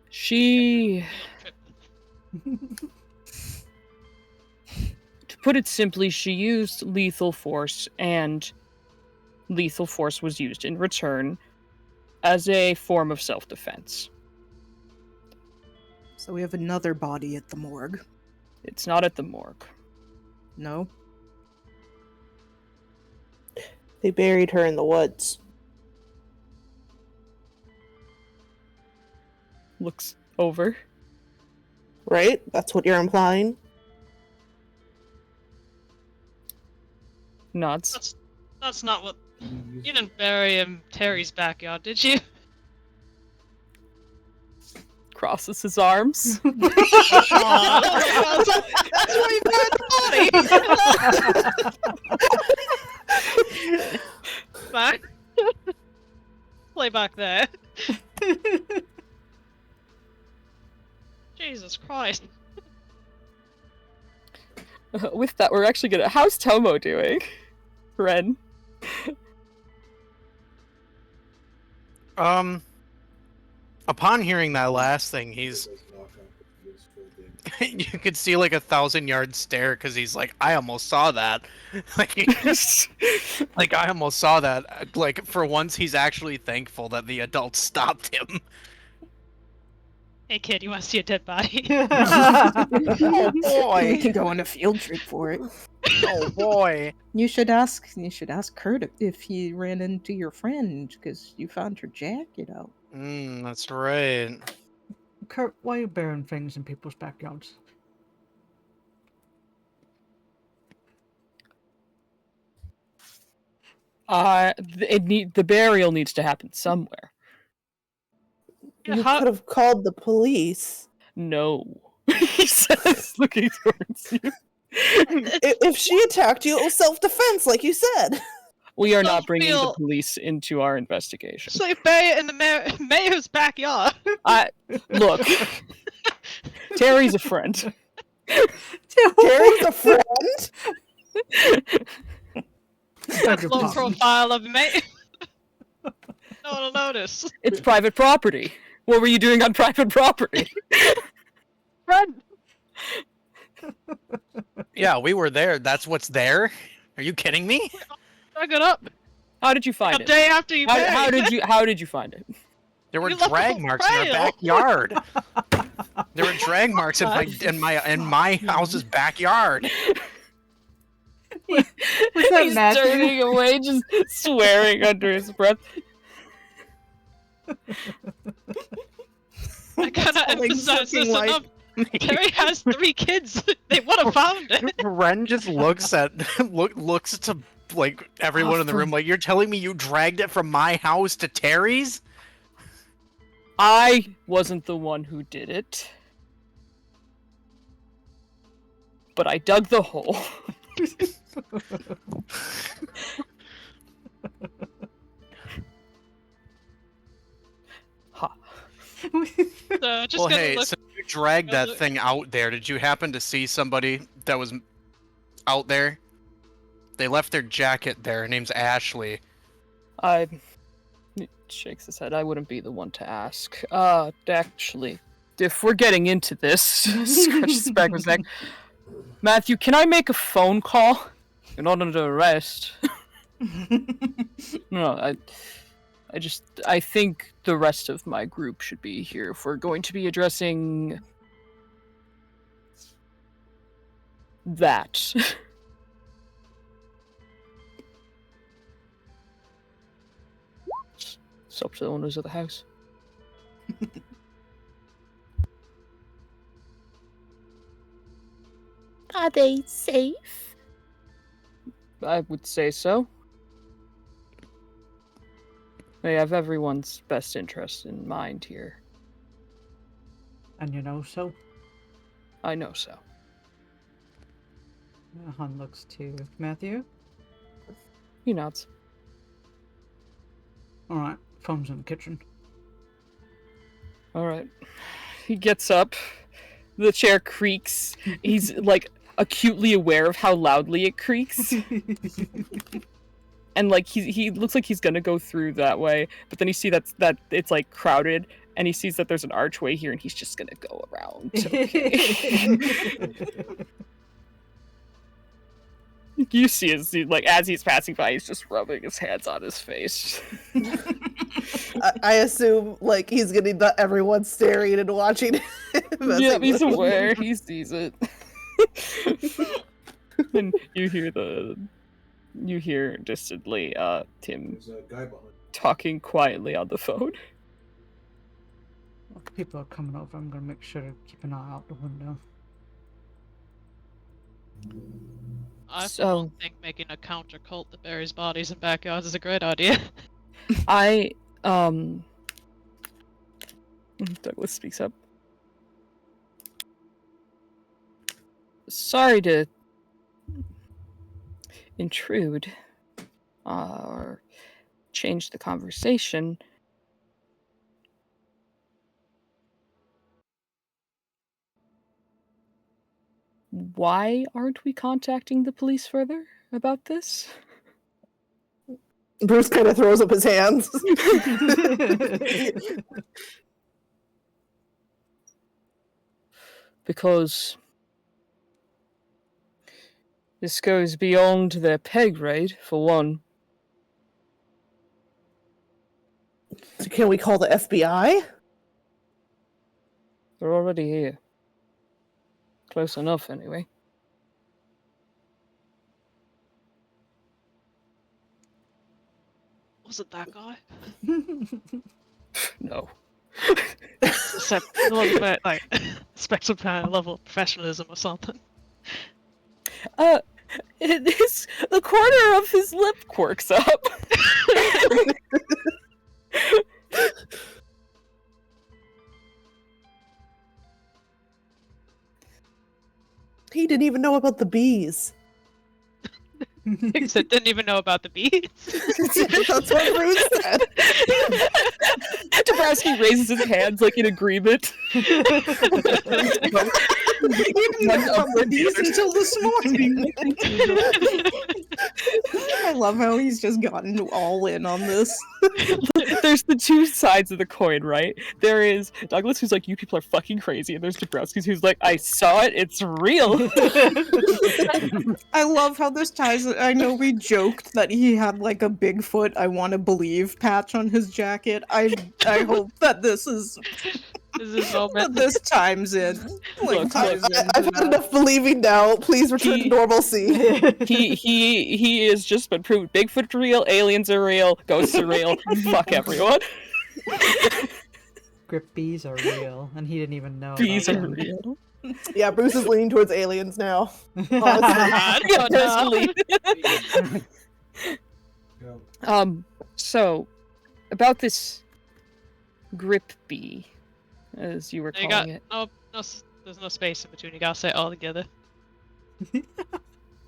She... To put it simply, she used lethal force, and lethal force was used in return as a form of self-defense. So we have another body at the morgue. It's not at the morgue. No? They buried her in the woods. Looks over. Right? That's what you're implying? Nods. That's not what... You didn't bury him in Terry's backyard, did you? Crosses his arms. That's where you buried the body! Back. Play back there. Jesus Christ. With that, we're actually gonna... How's Tomo doing? Ren? Upon hearing that last thing, he's... you could see like 1,000-yard stare because he's like, I almost saw that. Like I almost saw that. Like for once, he's actually thankful that the adults stopped him. Hey kid, you want to see a dead body? Oh boy! We can go on a field trip for it. Oh boy! You should ask Kurt if he ran into your friend because you found her jacket out. That's right. Kurt, why are you burying things in people's backyards? The burial needs to happen somewhere. You could have called the police. No. He says, looking towards you. If she attacked you, it was self-defense, like you said. We are not bringing the police into our investigation. So you bury it in the mayor's backyard. Look. Terry's a friend. Terry's a friend? Low profile of mate. No one will notice. It's private property. What were you doing on private property? Friend. Yeah, we were there. That's what's there? Are you kidding me? Dug it up. How did you find A it? day after you buried How did you find it? There were You left drag a marks in our trail. backyard. There were drag marks in my house's backyard. Was that He's Matthew? turning away, just swearing under his breath. I cannot Hellings emphasize this looking enough. Terry has 3 kids. They would have found it. Ren just looks to like everyone in the room like, you're telling me you dragged it from my house to Terry's? I wasn't the one who did it. But I dug the hole. Ha. So you dragged that thing out there. Did you happen to see somebody that was out there? They left their jacket there. Her name's Ashley. He shakes his head. I wouldn't be the one to ask. Actually, if we're getting into this, scratches the back of his neck. Matthew, can I make a phone call in order to arrest? No, I think the rest of my group should be here if we're going to be addressing that. It's up to the owners of the house. Are they safe? I would say so. They have everyone's best interest in mind here. And you know so? I know so. Han looks to Matthew. He nods. Alright, phone's in the kitchen. Alright. He gets up. The chair creaks. He's, like, acutely aware of how loudly it creaks. And, like, he looks like he's gonna go through that way, but then you see that it's, like, crowded, and he sees that there's an archway here, and he's just gonna go around. Okay. You see as he's passing by, he's just rubbing his hands on his face. I assume, like, he's getting everyone staring and watching him. Yeah, he's aware. He sees it. And you hear distantly, Tim There's a guy behind. talking quietly on the phone. Well, people are coming over. I'm gonna make sure to keep an eye out the window. I So- think making a counter cult that buries bodies in backyards is a great idea. Douglas speaks up. Sorry to intrude or change the conversation. Why aren't we contacting the police further about this? Bruce kind of throws up his hands. Because this goes beyond their pay grade, for one. So can we call the FBI? They're already here. Close enough, anyway. Was it that guy? No. Except a little bit like expect some kind of level of professionalism or something. The corner of his lip quirks up. He didn't even know about the bees. Except didn't even know about the bees. That's what Bruce said. Dabrowski raises his hands like in agreement. You didn't know about the bees until this morning. I love how he's just gotten all in on this. There's the two sides of the coin, right? There is Douglas, who's like, you people are fucking crazy, and there's Dabrowski, who's like, I saw it, it's real. I love how this ties. I know we joked that he had like a Bigfoot "I want to believe" patch on his jacket. I hope that this is Is this moment? This time's in. Look, ties into I've had that. enough believing now. Please return to normalcy. He has just been proved Bigfoot's real, aliens are real, ghosts are real. Fuck everyone. Grip bees are real, and he didn't even know. Bees about are them. real. Yeah, Bruce is leaning towards aliens now. Honestly. Yeah, personally. Go. So about this grip bee, as you were You calling got it. there's no space in between. You gotta say it all together.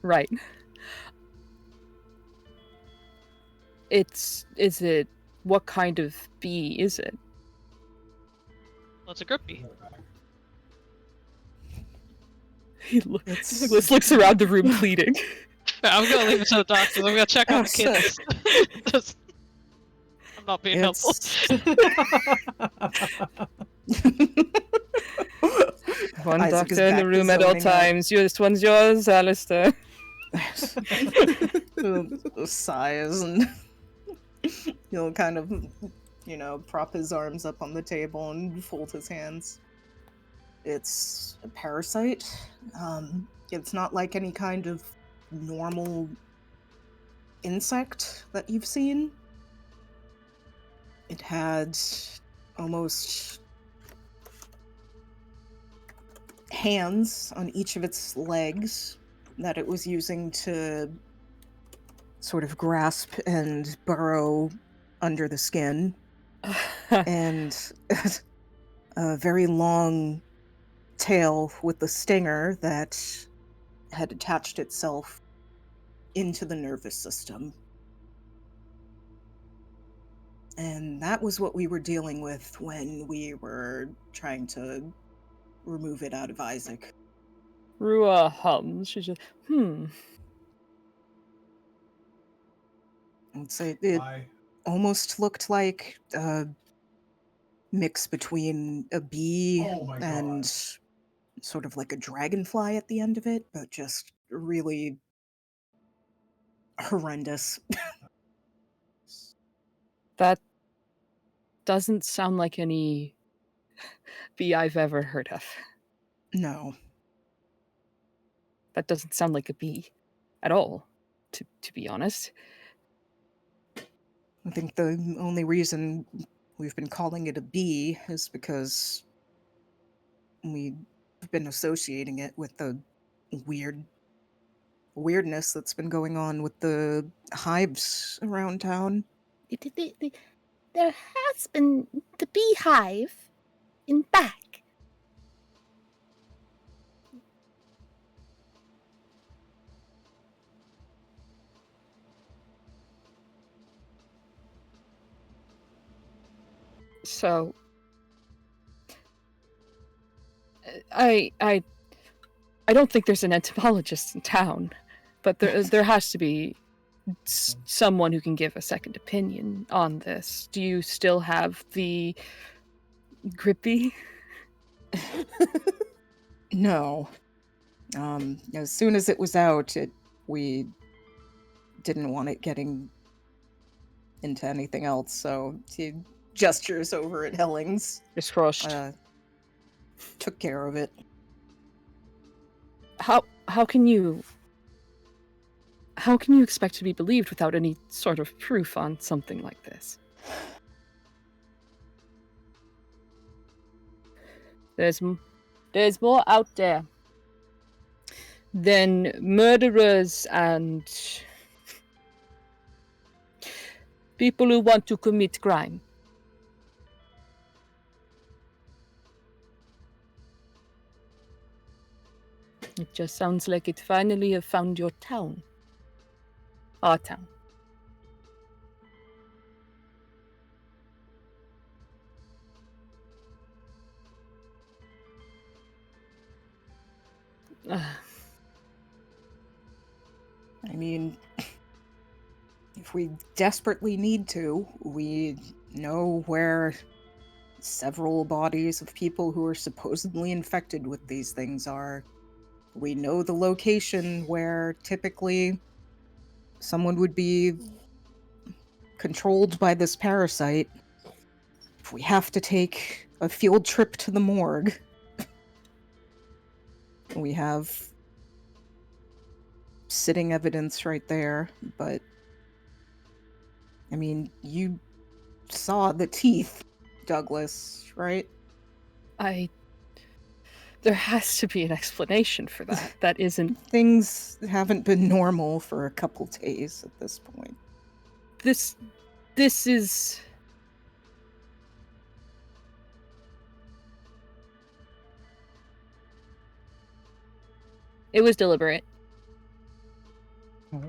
Right. Is it, what kind of bee is it? Well, it's a grippy. He looks around the room pleading. I'm gonna leave it to the doctors. I'm gonna check on the kids. Just- I'm not being helpful. One Isaac is doctor in back the to room at all zoning out. times. This one's yours, Alistair. Sighs and he'll kind of, prop his arms up on the table and fold his hands. It's a parasite. It's not like any kind of normal insect that you've seen. It had almost hands on each of its legs that it was using to sort of grasp and burrow under the skin, and a very long tail with the stinger that had attached itself into the nervous system. And that was what we were dealing with when we were trying to remove it out of Isaac. Rua hums. She's just, I'd say it Bye. almost looked like a mix between a bee Oh my and God. sort of like a dragonfly at the end of it, but just really horrendous. That doesn't sound like any bee I've ever heard of. No. That doesn't sound like a bee at all, to be honest. I think the only reason we've been calling it a bee is because we've been associating it with the weirdness that's been going on with the hives around town. There has been the beehive in back. So I don't think there's an entomologist in town, but there has to be someone who can give a second opinion on this. Do you still have the grippy? No. As soon as it was out, we didn't want it getting into anything else, so he gestures over at Hellings. Just crushed. Took care of it. How can you expect to be believed without any sort of proof on something like this? There's more out there than murderers and people who want to commit crime. It just sounds like it finally have found your town. Our town. I mean, if we desperately need to, we know where several bodies of people who are supposedly infected with these things are. We know the location where typically someone would be controlled by this parasite. If we have to take a field trip to the morgue. We have sitting evidence right there, but I mean, you saw the teeth, Douglas, right? There has to be an explanation for that. That isn't... Things haven't been normal for a couple days at this point. This is... It was deliberate. Oh.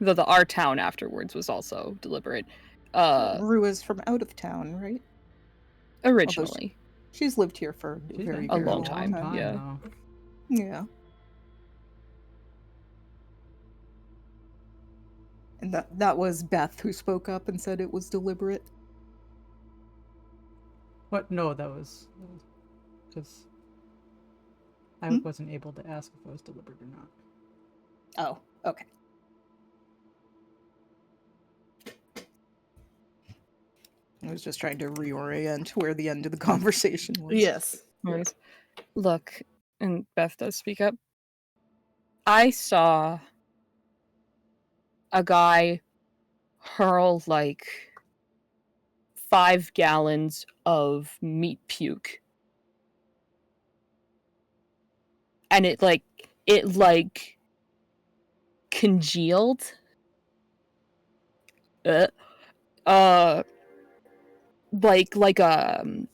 Though our town afterwards was also deliberate. Rue is from out of town, right? Originally. She's lived here for She's very, been a very long long time, time. yeah. now. Yeah. And that was Beth who spoke up and said it was deliberate. What? No, that was because I wasn't able to ask if it was deliberate or not. Oh, okay. I was just trying to reorient where the end of the conversation was. Yes. Right. Look, and Beth does speak up. I saw a guy hurl like 5 gallons of meat puke. And it congealed. Like oh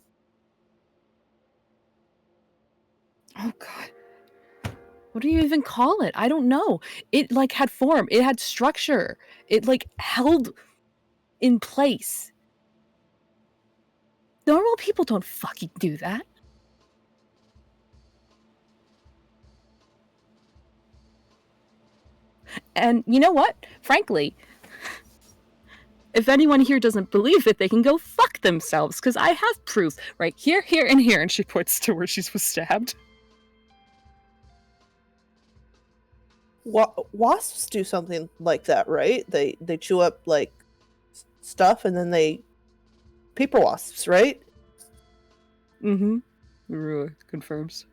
god. What do you even call it? I don't know. It like had form. It had structure. It like held in place. Normal people don't fucking do that. And you know what? Frankly, if anyone here doesn't believe it, they can go fuck themselves, because I have proof right here, here, and here. And she points to where she was stabbed. Wasps do something like that, right? They chew up like stuff and then they paper wasps, right? Mm-hmm. Rua confirms.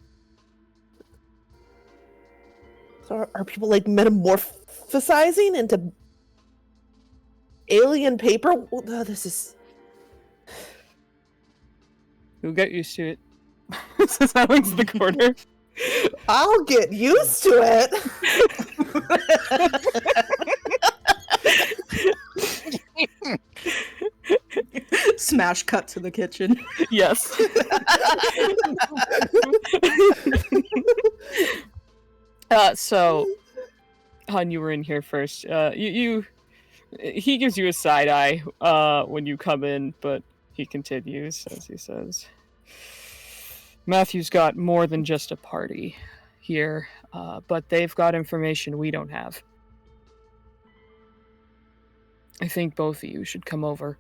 So are people like metamorphosizing into alien paper? Oh, this is... You'll get used to it. Says Hellings in the corner. I'll get used to it. Smash cut to the kitchen. Yes. So, Han, you were in here first. He gives you a side eye when you come in, but he continues as he says, Matthew's got more than just a party here, but they've got information we don't have. I think both of you should come over.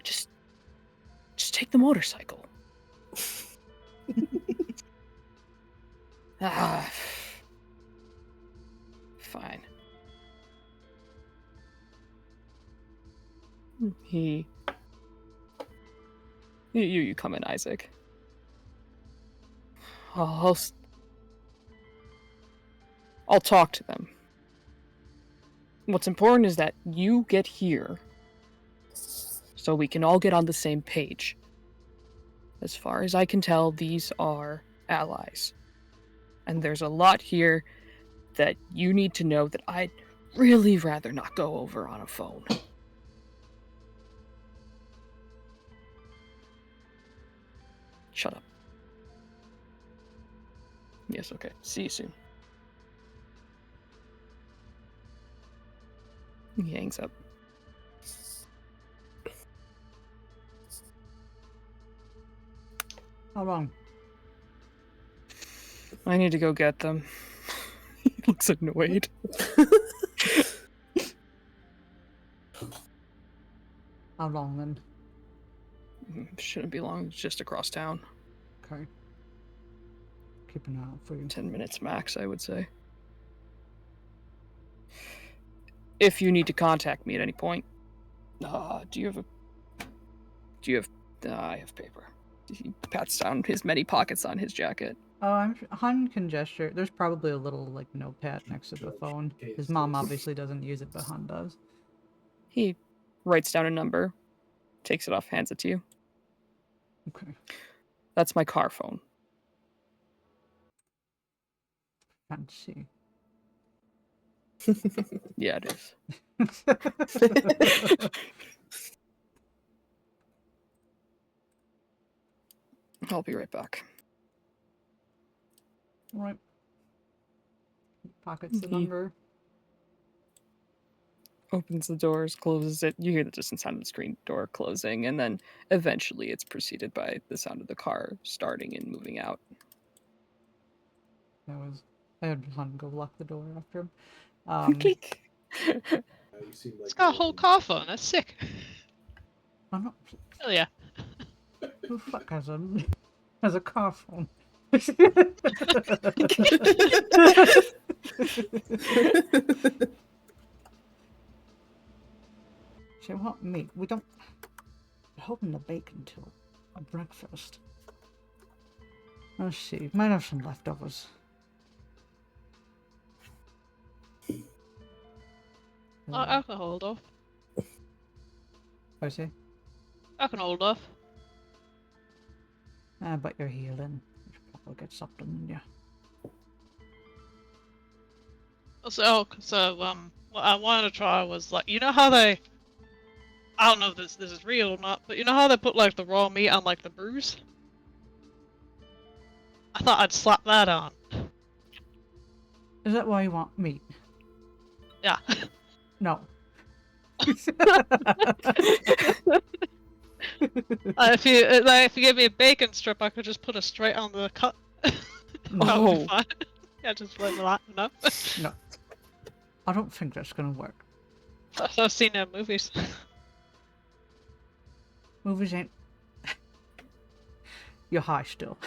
Just take the motorcycle. Fine. You come in, Isaac. I'll talk to them. What's important is that you get here so we can all get on the same page. As far as I can tell, these are allies. And there's a lot here that you need to know that I'd really rather not go over on a phone. Shut up. Yes, okay. See you soon. He hangs up. How long? I need to go get them. He looks annoyed. How long then? Shouldn't be long. It's just across town. Okay. keep an eye out for you. 10 minutes max, I would say. If you need to contact me at any point, I have paper. He pats down his many pockets on his jacket. Oh, Han can gesture. There's probably a little like notepad next to the phone. His mom obviously doesn't use it, but Han does. He writes down a number, takes it off, hands it to you. Okay. That's my car phone. Fancy. Yeah, it is. I'll be right back. Right. Pockets the number. Opens the doors, closes it. You hear the distant sound of the screen door closing, and then eventually it's preceded by the sound of the car starting and moving out. I had Han go lock the door after him. Click. It's got a whole car phone. That's sick. I'm not. Hell yeah. Who the fuck has a car phone? She want meat. We don't. We're hoping to bake until breakfast. Let's see. Might have some leftovers. I can hold off. I see. I can hold off. But you're healing. You should probably get something in you. So, what I wanted to try was like, you know how they, I don't know if this is real or not, but you know how they put like the raw meat on like the bruise? I thought I'd slap that on. Is that why you want meat? Yeah. No. If you give me a bacon strip, I could just put it straight on the cut. That would be fine. Yeah, just let me no. No. I don't think that's gonna work. I've seen movies. Movies ain't. You're high still.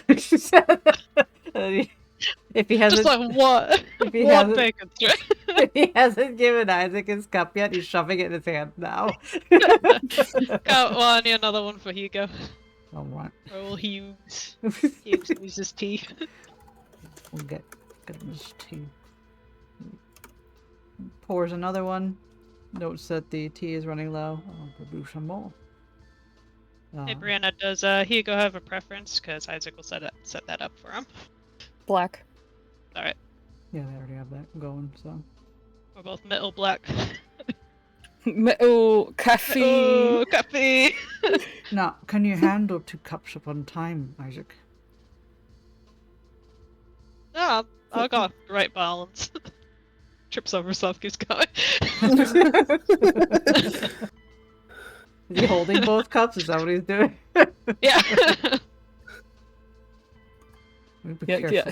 If he hasn't, just like what? If he what hasn't, bacon strip? If he hasn't given Isaac his cup yet, he's shoving it in his hand now. Well, I need another one for Hugo. All right. Oh, Hughes. Hughes uses tea. We'll get him his tea. Pours another one. Notes that the tea is running low. I'll brew some more. Hey, Brianna, does Hugo have a preference? Because Isaac will set that up for him. Black. Alright. Yeah, they already have that going, so. We're both metal black. Metal coffee. Oh, coffee. Now, can you handle 2 cups at one time, Isaac? No, I got great balance. Trips over stuff, keeps going. Is he holding both cups? Is that what he's doing? Yeah. Yeah.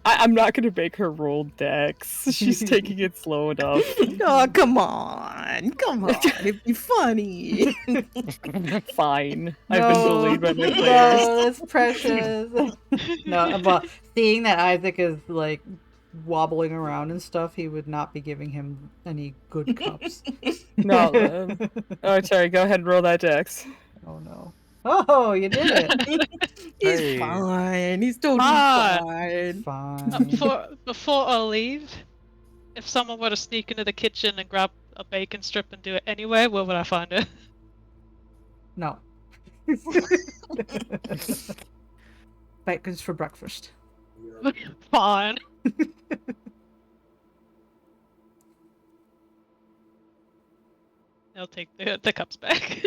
I'm not gonna make her roll dex. She's taking it slow enough. Oh, come on. It'd be funny. Fine. I've been bullied by my players. No, that's precious. No, but seeing that Isaac is like wobbling around and stuff, he would not be giving him any good cups. No. Oh, sorry. Go ahead and roll that dex. Oh no. Oh, you did it. He's fine. He's totally fine. Fine. Before I leave, if someone were to sneak into the kitchen and grab a bacon strip and do it anyway, where would I find it? No. Bacon's for breakfast. Fine. I'll take the cups back.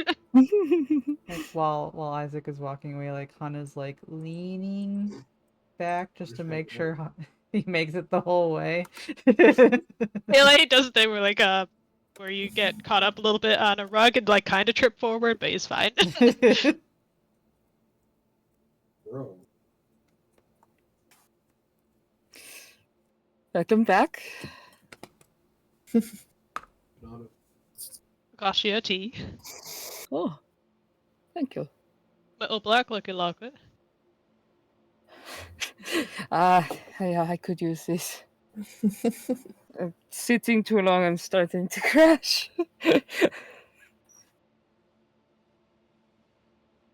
Like, while Isaac is walking away, like Hannah's like leaning back just to make sure he makes it the whole way. He does a thing where like where you get caught up a little bit on a rug and like kind of trip forward, but he's fine. Bro. Welcome back. Gosh, yeah, tea. Oh, thank you. Little black looking like it. I could use this. Sitting too long, I'm starting to crash. I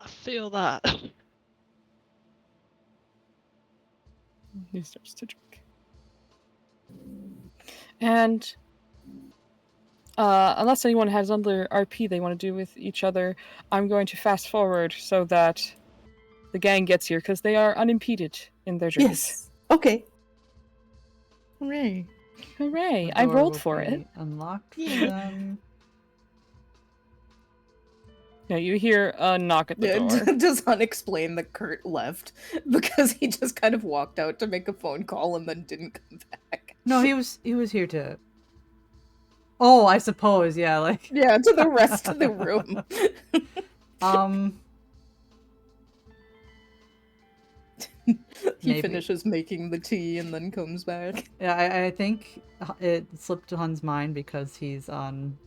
feel that. He starts to drink. And unless anyone has other RP they want to do with each other, I'm going to fast forward so that the gang gets here, because they are unimpeded in their journeys. Yes. Okay. Hooray. Hooray. The I door rolled will for be it. Unlocked for Yeah. them. Yeah, you hear a knock at the door. Does Hunt explain that Kurt left because he just kind of walked out to make a phone call and then didn't come back? No, he was here to. Oh, I suppose, yeah, like. Yeah, to the rest of the room. He Maybe. finishes making the tea and then comes back. Yeah, I think it slipped to Hun's mind because he's on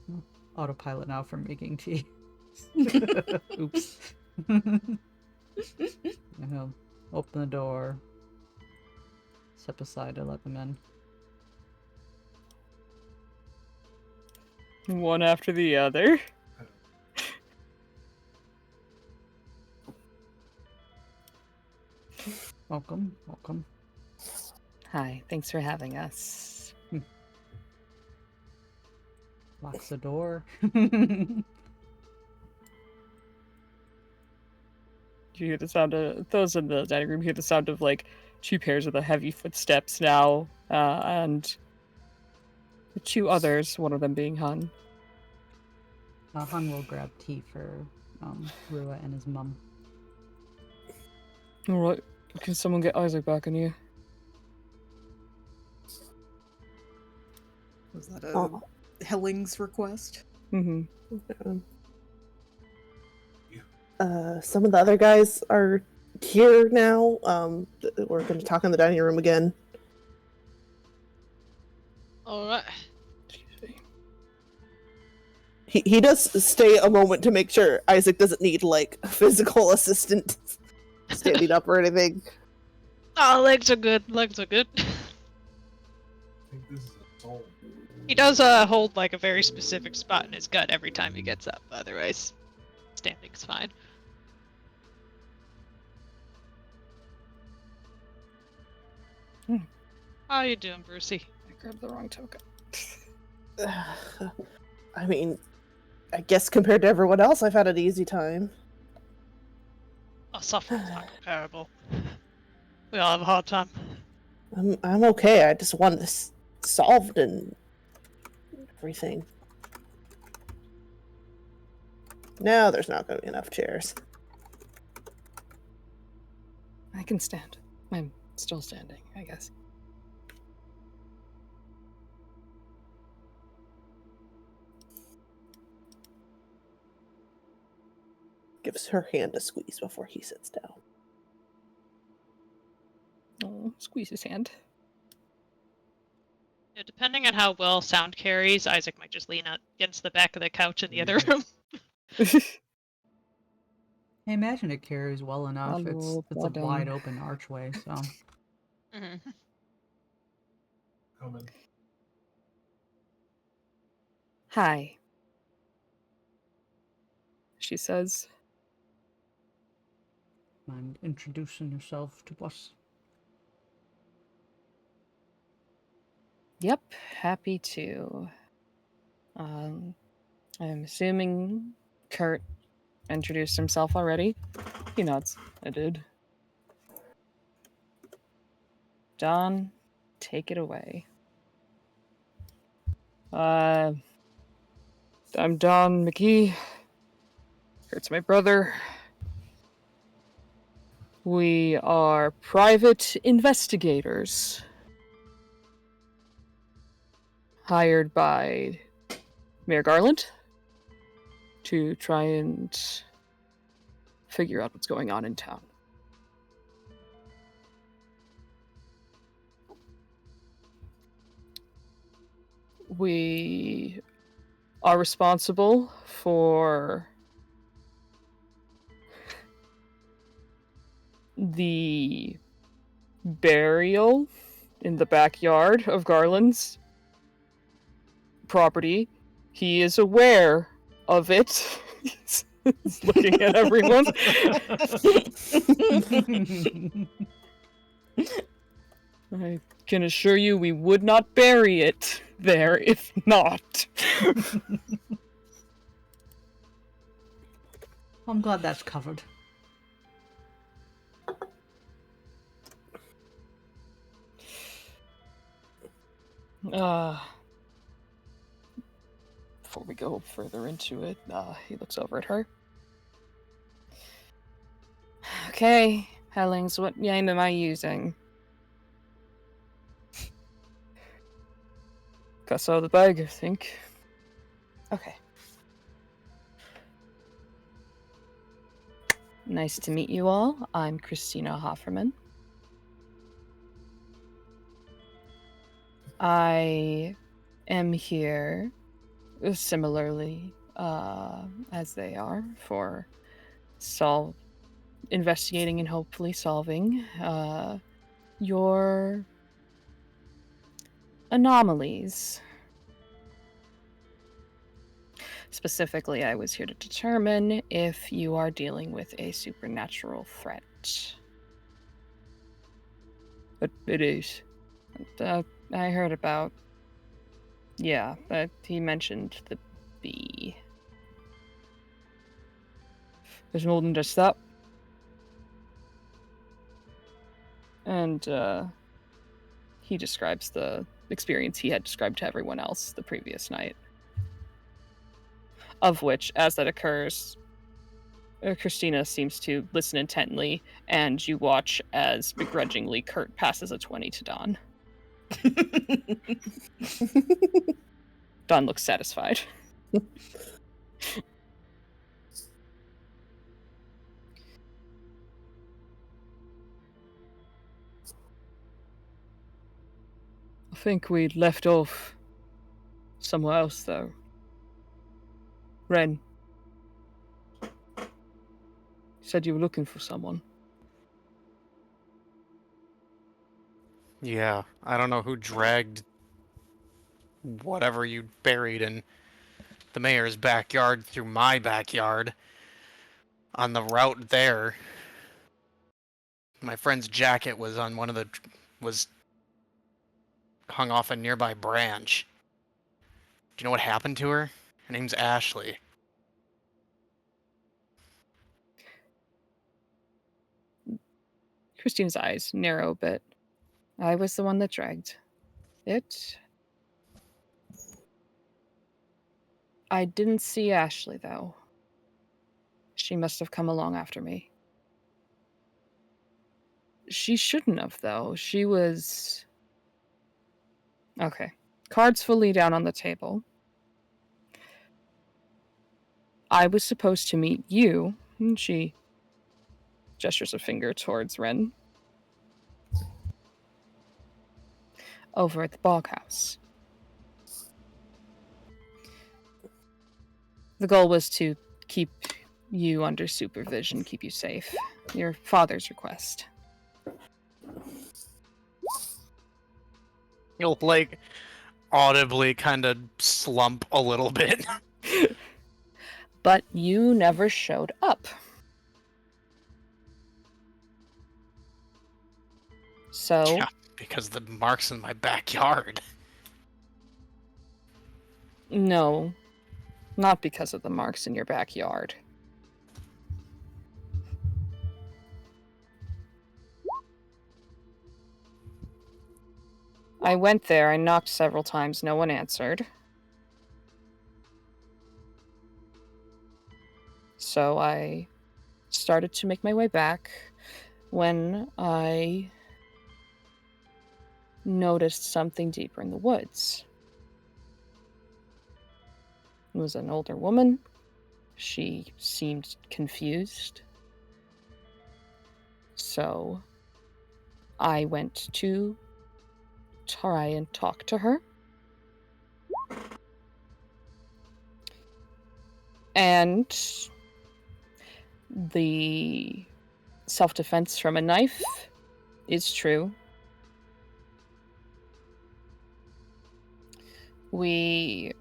autopilot now for making tea. Oops. And he'll open the door, step aside to let them in. One after the other. Welcome, welcome. Hi, thanks for having us. Locks the door. You hear the sound of those in the dining room hear the sound of like 2 pairs of the heavy footsteps now, and the 2 others, one of them being Hun. Hun will grab tea for Rua and his mum. Alright, can someone get Isaac back in here? Was that a Hellings request? Mm-hmm. Some of the other guys are here now. We're going to talk in the dining room again. Alright. He does stay a moment to make sure Isaac doesn't need, like, physical assistance standing up or anything. Oh, legs are good. Legs are good. I think this is a soul. He does hold like a very specific spot in his gut every time he gets up. Otherwise, standing's fine. How you doing, Brucey? I grabbed the wrong token. I mean, I guess compared to everyone else, I've had an easy time. Oh, suffering's not comparable. We all have a hard time. I'm okay. I just wanted this solved and everything. No, there's not going to be enough chairs. I can stand. I'm still standing, I guess. Gives her hand a squeeze before he sits down. Oh, squeeze his hand. Yeah, depending on how well sound carries, Isaac might just lean out against the back of the couch in the other room. I imagine it carries well enough. I'll It's a wide open archway, so. Mm-hmm. Coming. Hi, she says. Mind introducing yourself to us? Yep, happy to. I'm assuming Kurt introduced himself already. He nods. I did. Don, take it away. I'm Don McGee. Kurt's my brother. We are private investigators hired by Mayor Garland to try and figure out what's going on in town. We are responsible for the burial in the backyard of Garland's property. He is aware of it. He's looking at everyone. I can assure you we would not bury it there if not. I'm glad that's covered. Before we go further into it, he looks over at her. Okay, Hellings, what name am I using? Guess out of the bag, I think. Okay. Nice to meet you all. I'm Christina Hofferman. I am here similarly as they are for investigating and hopefully solving your anomalies. Specifically, I was here to determine if you are dealing with a supernatural threat. But it is. I heard about... Yeah, he mentioned the bee. There's more than just that. And, he describes the experience he had described to everyone else the previous night. Of which, as that occurs, Christina seems to listen intently, and you watch as begrudgingly Kurt passes a 20 to Don. Don looks satisfied. I think we'd left off somewhere else, though. Ren, you said you were looking for someone. Yeah, I don't know who dragged whatever you buried in the mayor's backyard through my backyard. On the route there, my friend's jacket was on was hung off a nearby branch. Do you know what happened to her? Her name's Ashley. Christine's eyes narrow a bit. I was the one that dragged it. I didn't see Ashley, though. She must have come along after me. She shouldn't have, though. She was... Okay. Cards fully down on the table. I was supposed to meet you. And she gestures a finger towards Ren. Over at the Bog House. The goal was to keep you under supervision, keep you safe. Your father's request. You'll, like, audibly kind of slump a little bit. But you never showed up. So... Yeah, because the mark's in my backyard. No, not because of the marks in your backyard. I went there, I knocked several times, no one answered. So I started to make my way back when I noticed something deeper in the woods. It was an older woman. She seemed confused. So I went to try and talk to her. And the self-defense from a knife is true. We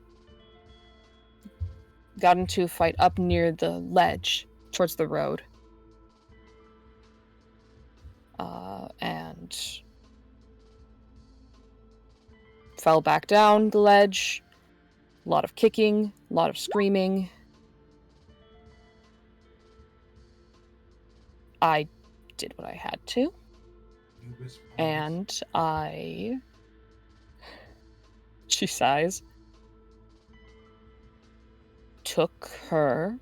got into a fight up near the ledge towards the road. And fell back down the ledge. A lot of kicking, a lot of screaming. I did what I had to. And she sighs, took her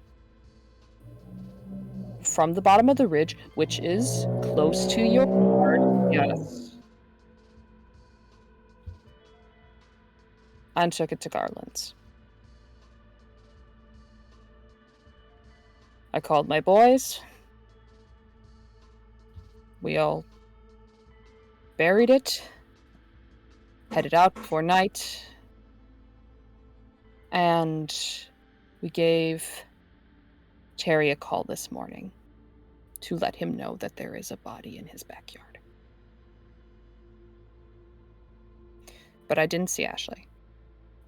from the bottom of the ridge, which is close to your yard, yes, and took it to Garland's. I called my boys. We all buried it, headed out before night, and we gave Terry a call this morning to let him know that there is a body in his backyard. But I didn't see Ashley.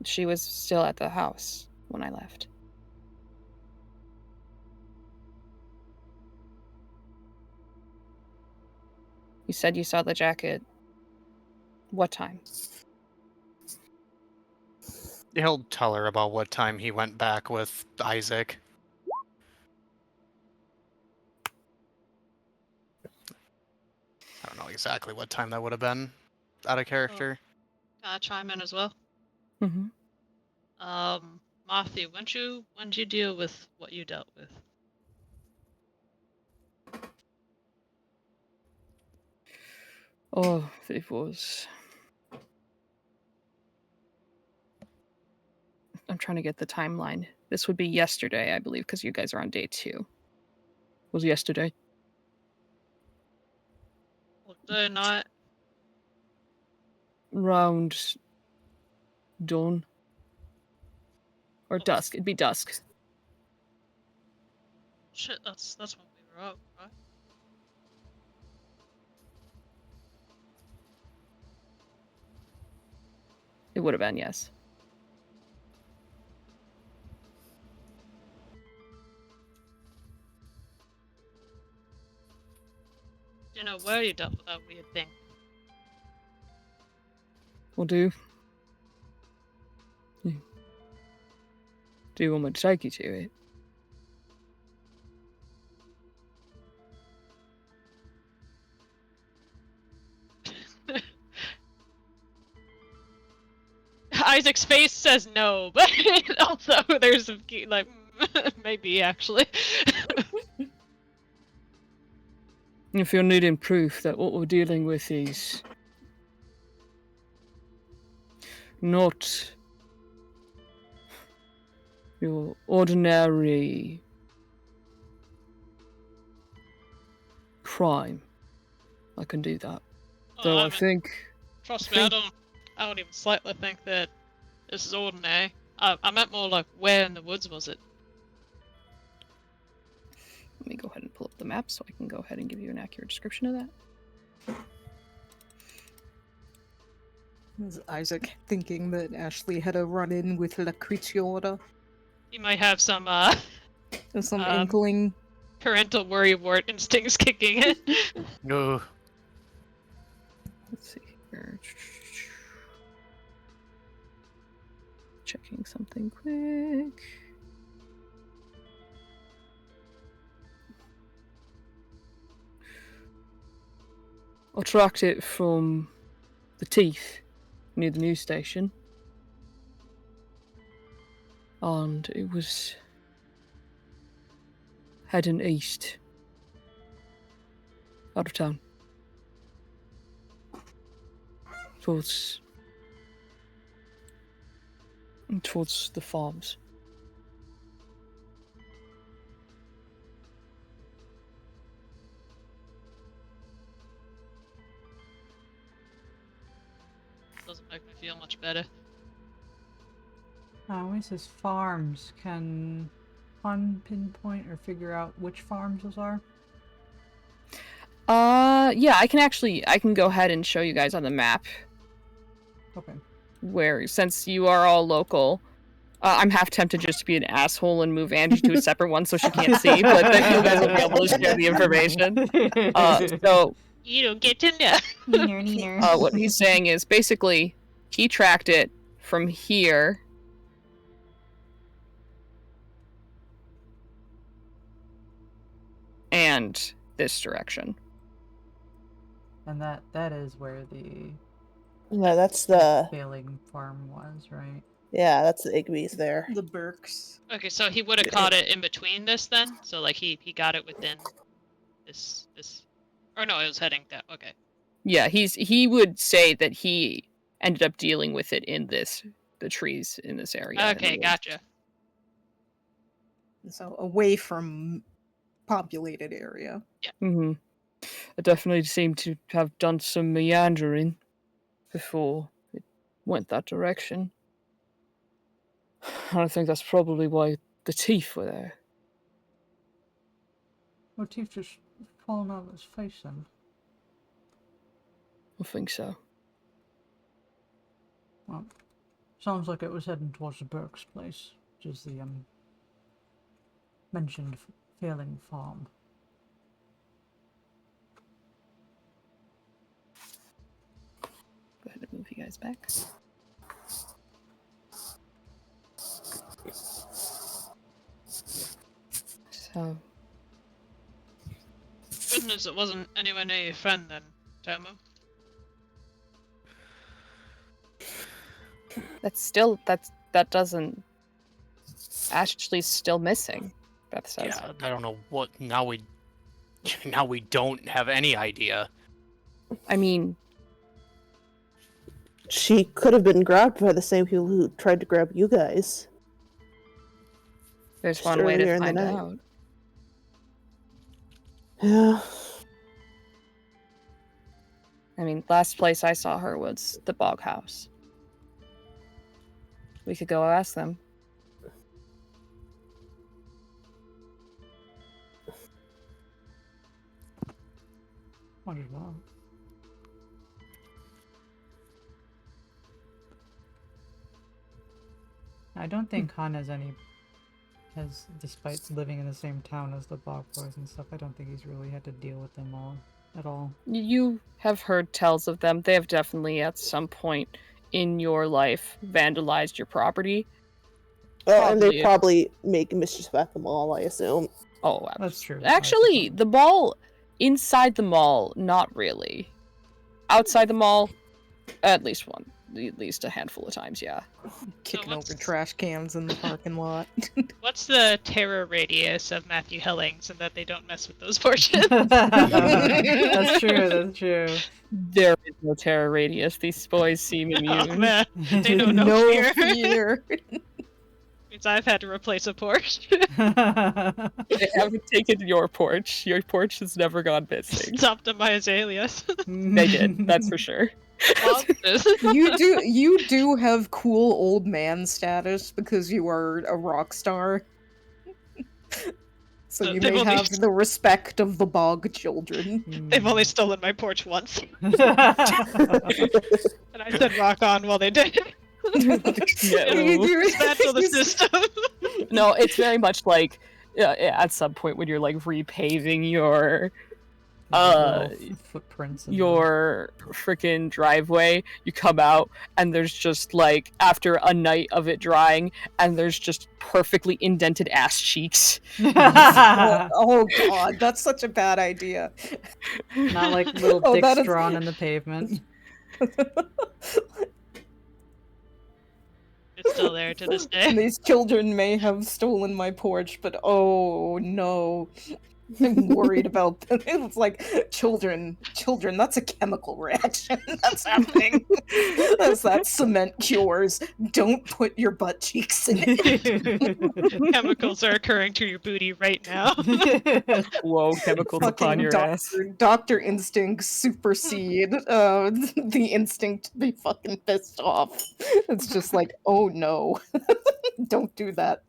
She was still at the house when I left. You said you saw the jacket. What time? He'll tell her about what time he went back with Isaac. I don't know exactly what time that would have been. Out of character. Can I chime in as well? Mm-hmm. Matthew, when did you deal with what you dealt with? Oh, it was... I'm trying to get the timeline. This would be yesterday, I believe, because you guys are on day 2. Was yesterday. What day night? Round dawn. Or dusk. It'd be dusk. Shit, that's when we were out, right? It would have been, yes. Do you know where you dealt with that weird thing? Will do. Do you want me to take you to it? Isaac's face says no, but also there's a like maybe actually. If you're needing proof that what we're dealing with is not your ordinary crime, I can do that. Though I think... Trust me, I don't even slightly think that this is ordinary. I meant more like, where in the woods was it? Let me go ahead and pull up the map so I can go ahead and give you an accurate description of that. Is Isaac thinking that Ashley had a run-in with La Critiora? You might have some inkling. Parental worrywart instincts kicking in. No. Let's see here. Checking something quick. I tracked it from the teeth near the news station. And it was heading east. Out of town. Towards the farms. Doesn't make me feel much better. When it says farms, can one pinpoint or figure out which farms those are? Yeah, I can go ahead and show you guys on the map. Okay. Where, since you are all local, I'm half tempted just to be an asshole and move Angie to a separate one so she can't see, but then you guys will be able to share the information. So You don't get to know. Neener. what he's saying is basically he tracked it from here. And this direction. And that is where the Yeah, that's the failing farm was, right? yeah, that's the Igby's there. The Burks. Okay, so he would have caught it in between this then? So like he got it within this or no, it was heading that okay. Yeah, he would say that he ended up dealing with it in the trees in this area. Okay, gotcha. So away from populated area. Mm-hmm. I definitely seemed to have done some meandering before it went that direction. And I think that's probably why the teeth were there. Well, teeth just fallen out of his face then. I think so. Well, sounds like it was heading towards the Burke's place, which is the mentioned failing farm. Go ahead and move you guys back. So Good news it wasn't anywhere near your friend then, Tomo. that doesn't Ashley's still missing, Beth says. Yeah, I don't know what now we don't have any idea. I mean, She could have been grabbed by the same people who tried to grab you guys. there's Just one way earlier to in the find night. out. Yeah. I mean, last place I saw her was the Bog House. We could go ask them. Might as well. I don't think Han has, despite living in the same town as the Bog Boys and stuff, I don't think he's really had to deal with them all at all. You have heard tells of them. They have definitely, at some point in your life, vandalized your property. And they Probably. probably make mischief at the mall, I assume. Oh, That's true. actually, the mall, inside the mall, not really. Outside the mall, at least a handful of times, yeah. Kicking what's- over trash cans in the parking lot. What's the terror radius of Matthew Hellings so that they don't mess with those portions? That's true, that's true. There is no terror radius. These boys seem immune. Oh man, they know no, No fear. fear. Means I've had to replace a porch. They haven't taken your porch. Your porch has never gone missing. Stopped on my azaleas. They did, that's for sure. You do have cool old man status because you are a rock star. So you They've may only- have the respect of the bog children. They've only stolen my porch once, and I said rock on while they did. Dismantle the system. No, it's very much like at some point when you're like repaving your footprints. and your freaking driveway, you come out and there's just like after a night of it drying and there's just perfectly indented ass cheeks. Oh god, that's such a bad idea. Not like little Oh, dicks that is- drawn in the pavement. It's still there to this day. These children may have stolen my porch, but oh no. I'm worried about them. It's like children, that's a chemical reaction that's happening. That's cement cures. Don't put your butt cheeks in it. Chemicals are occurring to your booty right now. Whoa, chemicals upon your ass. Doctor instincts supersede the instinct to be fucking pissed off. It's just like, oh no. Don't do that.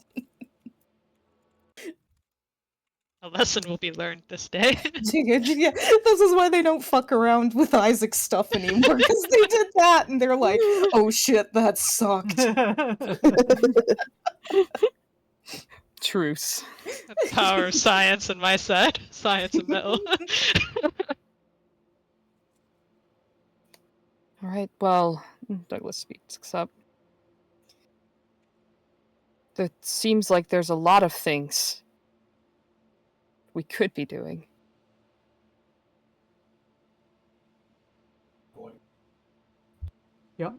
A lesson will be learned this day. Yeah, this is why they don't fuck around with Isaac's stuff anymore, because they did that, and they're like, oh shit, that sucked. Truce. The power of science on my side. Science and metal. All right, well, Douglas speaks up. It seems like there's a lot of things we could be doing. Yep.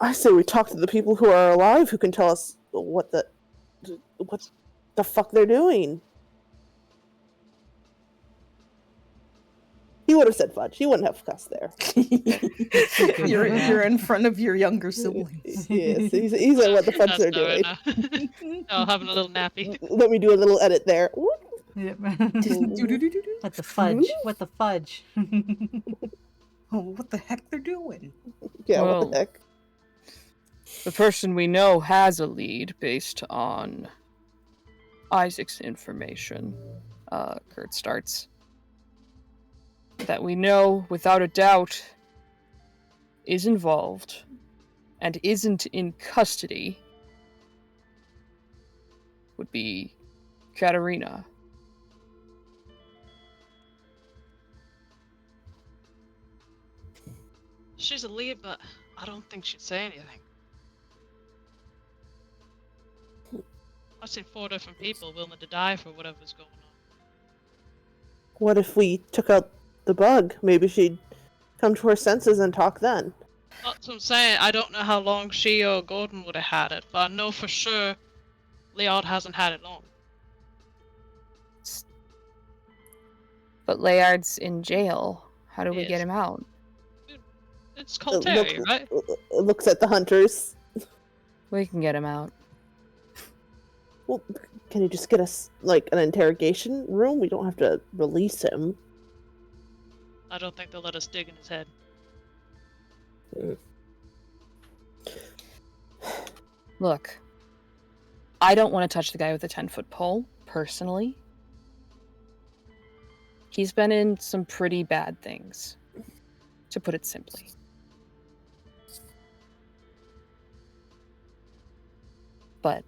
I say we talk to the people who are alive who can tell us what the fuck they're doing. He would have said fudge. He wouldn't have cussed there. You're in front of your younger siblings. Yes, he's like, what the fudge they're doing. Oh, having a little nappy. Let me do a little edit there. Yep. What the fudge? What the fudge? Oh, what the heck they're doing? Yeah, Well, what the heck? The person we know has a lead based on Isaac's information. Kurt starts. That we know, without a doubt, is involved and isn't in custody would be Katerina. She's a lead, but I don't think she'd say anything. I've seen 4 different people willing to die for whatever's going on. What if we took out the bug? Maybe she'd come to her senses and talk then. That's what I'm saying. I don't know how long she or Gordon would have had it, but I know for sure Laird hasn't had it long. But Laird's in jail. How do we get Yes. him out? It's called Terry, right? Looks at the hunters. We can get him out. Well, can you just get us, like, an interrogation room? We don't have to release him. I don't think they'll let us dig in his head. Look, I don't want to touch the guy with the 10-foot pole, personally. He's been in some pretty bad things, to put it simply. But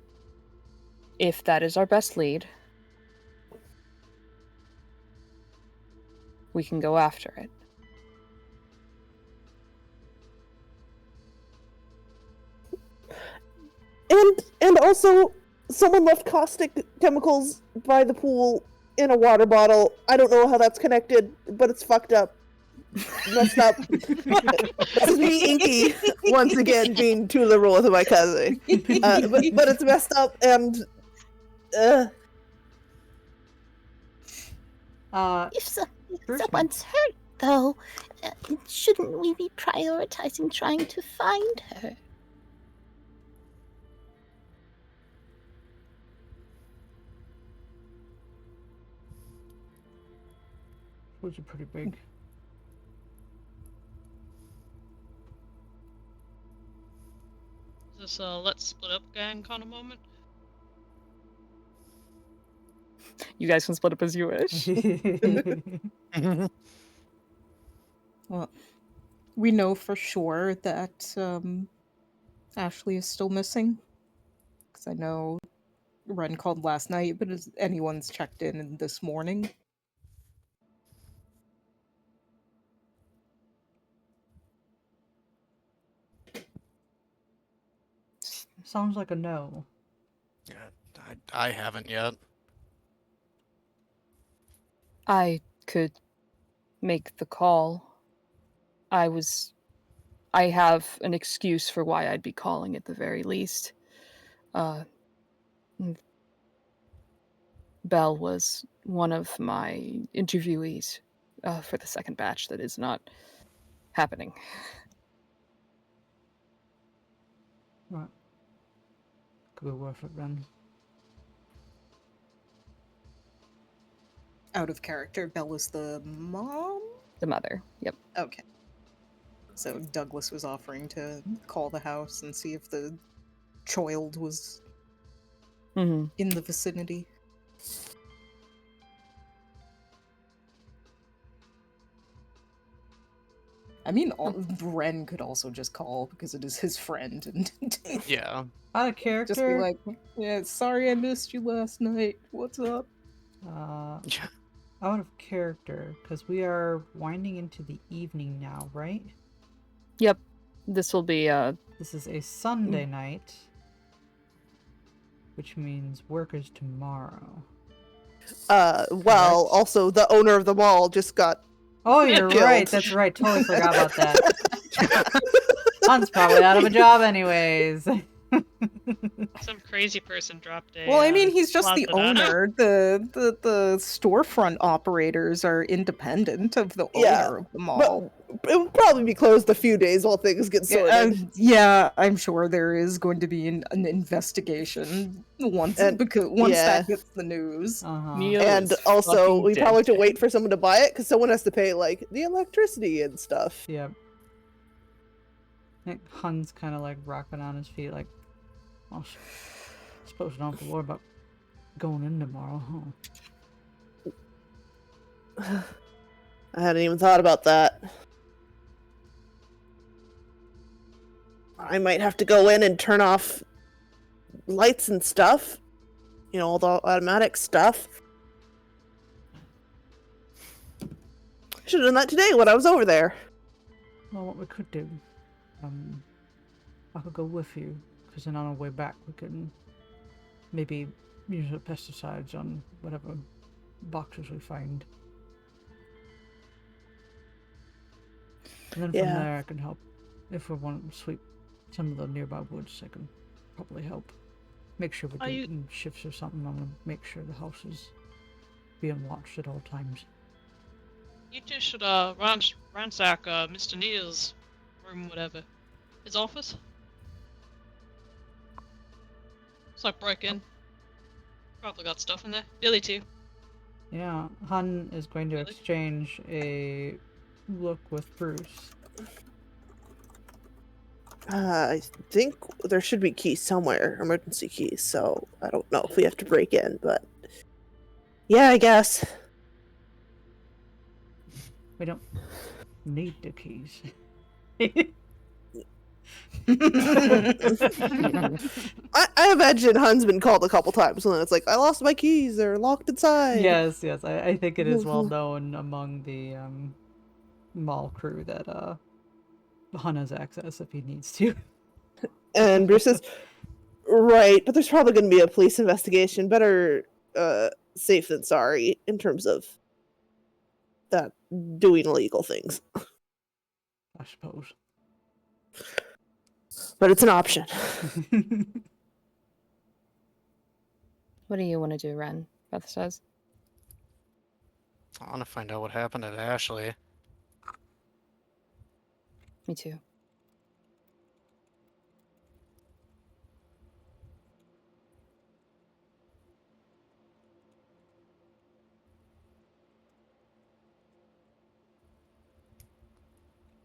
if that is our best lead, we can go after it. And also, someone left caustic chemicals by the pool in a water bottle. I don't know how that's connected, but it's fucked up. Messed up. This is me, Inky, once again being too liberal with my cousin. But it's messed up, and If someone's hurt, though, shouldn't we be prioritizing trying to find her? Those are pretty big. Is this a let's split up gang kind of moment? You guys can split up as you wish. Well, we know for sure that Ashley is still missing. Because I know Ren called last night, but has anyone's checked in this morning? Sounds like a no. Yeah, I haven't yet. I could make the call. I have an excuse for why I'd be calling at the very least. Belle was one of my interviewees for the second batch that is not happening. Right. Could be worth it then. Out of character, Bella's the mom? The mother, yep. Okay. So Douglas was offering to call the house and see if the child was Mhm. in the vicinity. I mean, Ren could also just call because it is his friend and Yeah. Out of character. just be like, "Yeah, sorry I missed you last night. What's up?" Yeah. Out of character, because we are winding into the evening now, right? Yep. This will be This is a Sunday night, which means work is tomorrow. Well, Correct. also the owner of the mall just got. Oh, you're Killed. right. That's right. Totally forgot about that. Hun's probably out of a job anyways. Some crazy person dropped a. Well, I mean, he's just the closet on it. owner. The storefront operators are independent of the Yeah, owner of the mall. But it will probably be closed a few days while things get sorted. Yeah, I'm sure there is going to be an investigation once And- that hits the news. Neil And is also, fucking we dead. probably have to wait for someone to buy it because someone has to pay like the electricity and stuff. Yep. I think Hun's kind of like rocking on his feet, like, well, I suppose I don't have to worry about going in tomorrow, huh? I hadn't even thought about that. I might have to go in and turn off lights and stuff. You know, all the automatic stuff. Should have done that today when I was over there. Well, what we could do, I could go with you, because then on our way back we can maybe use the pesticides on whatever boxes we find. And then from Yeah. there I can help. If we want to sweep some of the nearby woods, I can probably help. Make sure we Are do you- it in shifts or something. I'm gonna make sure the house is being watched at all times. You two should ransack Mr. Neal's room, whatever. His office. It's like break in. Probably got stuff in there. Billy too. Yeah, Hun is going to Really? exchange a look with Bruce. I think there should be keys somewhere, emergency keys, so I don't know if we have to break in, but yeah, I guess. We don't need the keys. I imagine Hun's been called a couple times, and then it's like, I lost my keys, they're locked inside. Yes, I think it is well known among the mall crew that Hun has access if he needs to. And Bruce says, right, but there's probably going to be a police investigation. Better safe than sorry in terms of that doing illegal things. I suppose. But it's an option. What do you want to do, Ren? Beth says. I want to find out what happened at Ashley. Me too.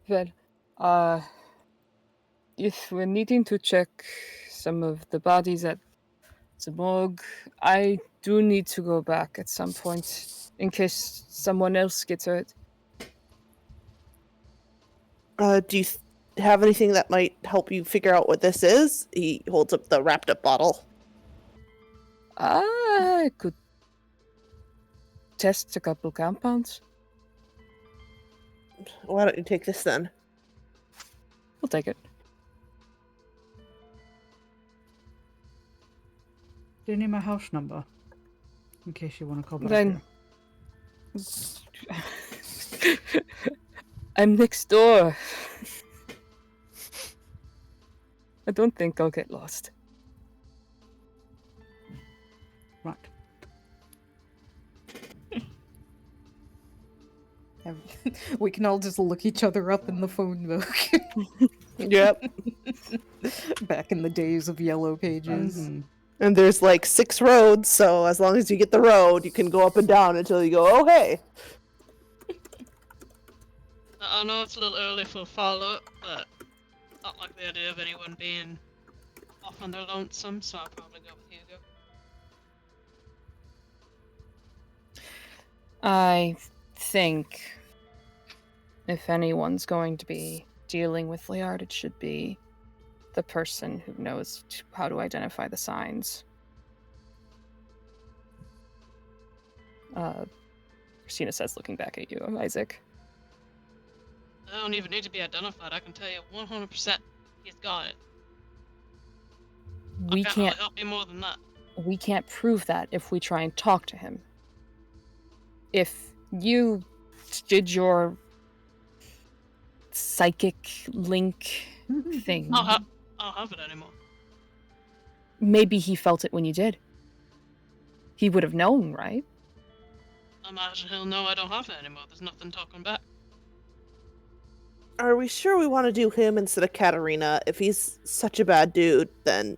Well, if we're needing to check some of the bodies at the morgue, I do need to go back at some point in case someone else gets hurt. Do you have anything that might help you figure out what this is? He holds up the wrapped up bottle. I could test a couple compounds. Why don't you take this then? We'll take it. Do you need my house number? In case you want to call back Then- here. I'm next door. I don't think I'll get lost. Right. We can all just look each other up in the phone book. Yep. Back in the days of yellow pages. Mhm. And there's like 6 roads, so as long as you get the road, you can go up and down until you go, oh hey. I know it's a little early for follow-up, but not like the idea of anyone being off on their lonesome, so I'll probably go with Hugo. I think if anyone's going to be dealing with Laird, it should be the person who knows how to identify the signs. Christina says, looking back at you, Isaac. I don't even need to be identified. I can tell you 100% he's got it. We I can't really can't. help you more than that. We can't prove that if we try and talk to him. If you did your psychic link thing, I don't have it anymore. maybe he felt it when you did. He would have known, right? I imagine he'll know I don't have it anymore. There's nothing talking back. Are we sure we want to do him instead of Katarina? If he's such a bad dude, then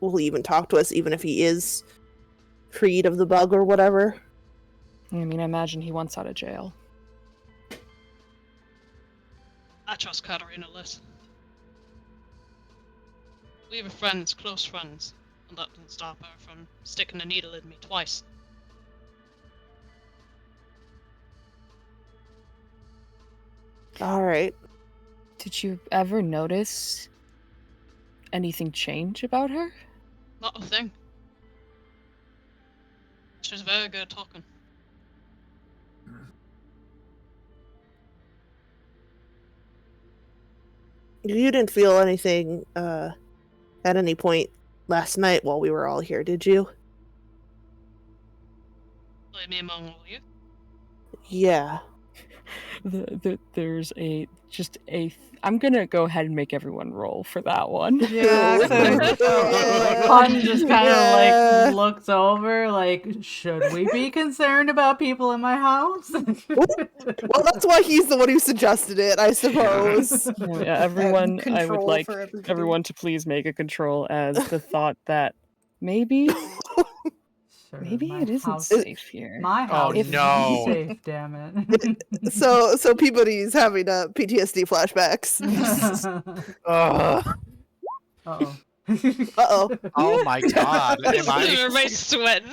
will he even talk to us, even if he is freed of the bug or whatever? I mean, I imagine he wants out of jail. I trust Katarina less. We were friends, close friends, and that didn't stop her from sticking a needle in me twice. Alright. Did you ever notice anything change about her? Not a thing. She's very good at talking. You didn't feel anything at any point last night while we were all here, did you? Like me among all you. Yeah. There's I'm gonna go ahead and make everyone roll for that one. Yeah, so Hun just kind of like looks over, like, should we be concerned about people in my house? Well, that's why he's the one who suggested it, I suppose. Yeah, everyone, I would Control like for everybody. everyone to please make a control as the thought that maybe Sure, maybe my it isn't house- safe here. My house is no. safe, damn it. So Peabody's having PTSD flashbacks. Ugh. Uh-oh. Uh-oh. Oh my god. Am Everybody's sweating.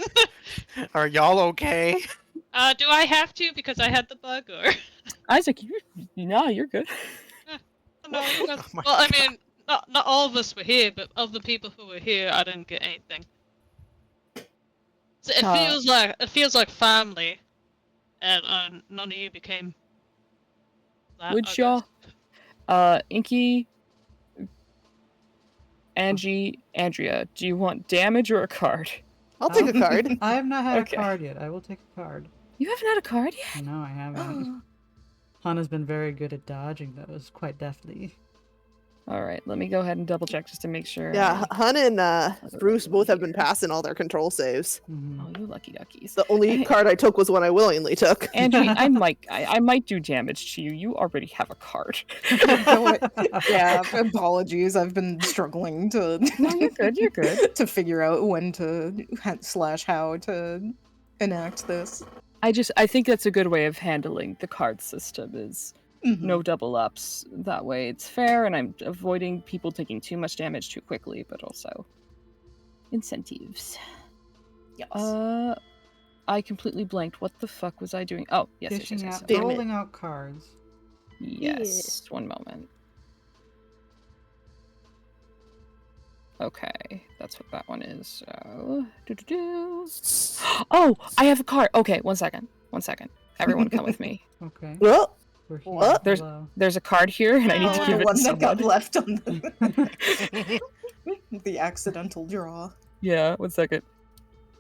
Are y'all okay? Do I have to because I had the bug, or? Isaac, you're good. No, you guys... Oh my Well, I mean, not all of us were here, but of the people who were here, I didn't get anything. So it feels like family, and none of you became that. Would I y'all, guess. Inky, Angie, Andrea, do you want damage or a card? I'll take a card. I have not had Okay. a card yet. I will take a card. You haven't had a card yet? No, I haven't. Hana's been very good at dodging those, quite deftly. All right, let me go ahead and double check just to make sure. Yeah, Hun and Bruce both have been passing all their control saves. Mhm. Oh, you lucky duckies. The only card I took was one I willingly took. Angie, I might do damage to you. You already have a card. Yeah, apologies. I've been struggling to No, you're good. You're good. to figure out when to / how to enact this. I think that's a good way of handling the card system is Mhm. no double ups. That way it's fair, and I'm avoiding people taking too much damage too quickly, but also incentives. Yes. I completely blanked. What the fuck was I doing? Oh, yes, yes, yes, Dishing yes. out, Damn it. rolling out cards. Yes. One moment. Okay, that's what that one is. So, oh, I have a card. Okay, one second. Everyone, come with me. Okay. Well, We're here. What? Hello. There's a card here, and I need to Oh, give the it one to that got someone. left on the accidental draw. Yeah, one second.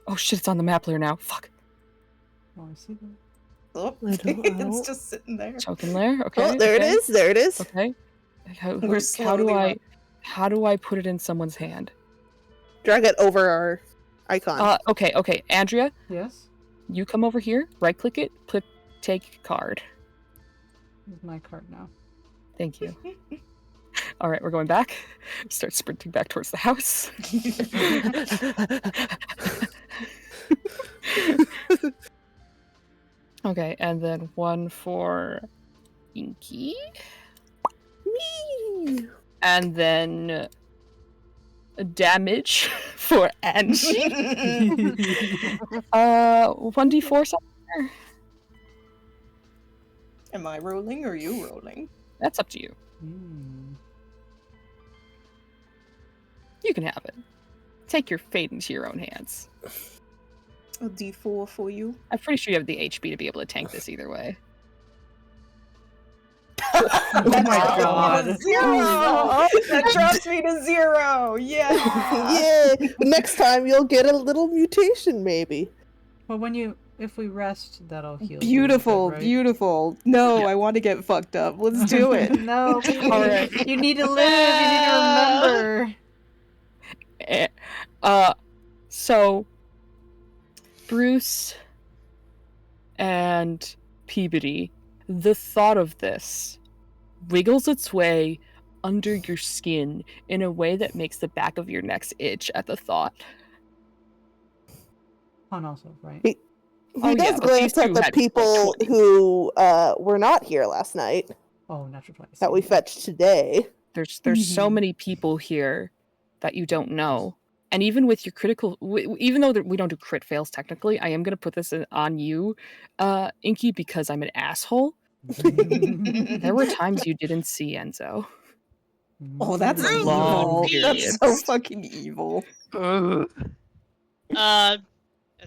Oh shit, it's on the map layer now. Fuck. Oh, I see that. Oh, I don't know. it's just sitting there. Token layer. Okay. oh, there okay. it is. There it is. Okay. We're slowly How do I put it in someone's hand? Drag it over our icon. Okay. Andrea, Yes? you come over here. Right click it. Put take card. Here's my card now. Thank you. All right, we're going back. Start sprinting back towards the house. Okay, and then one for Inky. Whee! And then damage for Angie. 1d4 somewhere. Am I rolling or are you rolling? That's up to you. You can have it. Take your fate into your own hands. A D4 for you. I'm pretty sure you have the HP to be able to tank this either way. Oh my god. 0! That drops me to 0! Yeah! Yeah. Next time you'll get a little mutation, maybe. Well, if we rest, that'll heal. Beautiful, bit, right? beautiful. No, I want to get fucked up. Let's do it. No, All right. you need to live. You need to remember. So Bruce and Peabody, the thought of this wiggles its way under your skin in a way that makes the back of your neck itch at the thought. Han also, right? He Oh, does yeah, but glance these at two the had, people like, who were not here last night Oh, natural 20. that we fetched today. There's so many people here that you don't know. And even with your critical, even though we don't do crit fails technically, I am going to put this on you, Inky, because I'm an asshole. There were times you didn't see Enzo. Oh, that's Long evil. That's so fucking evil.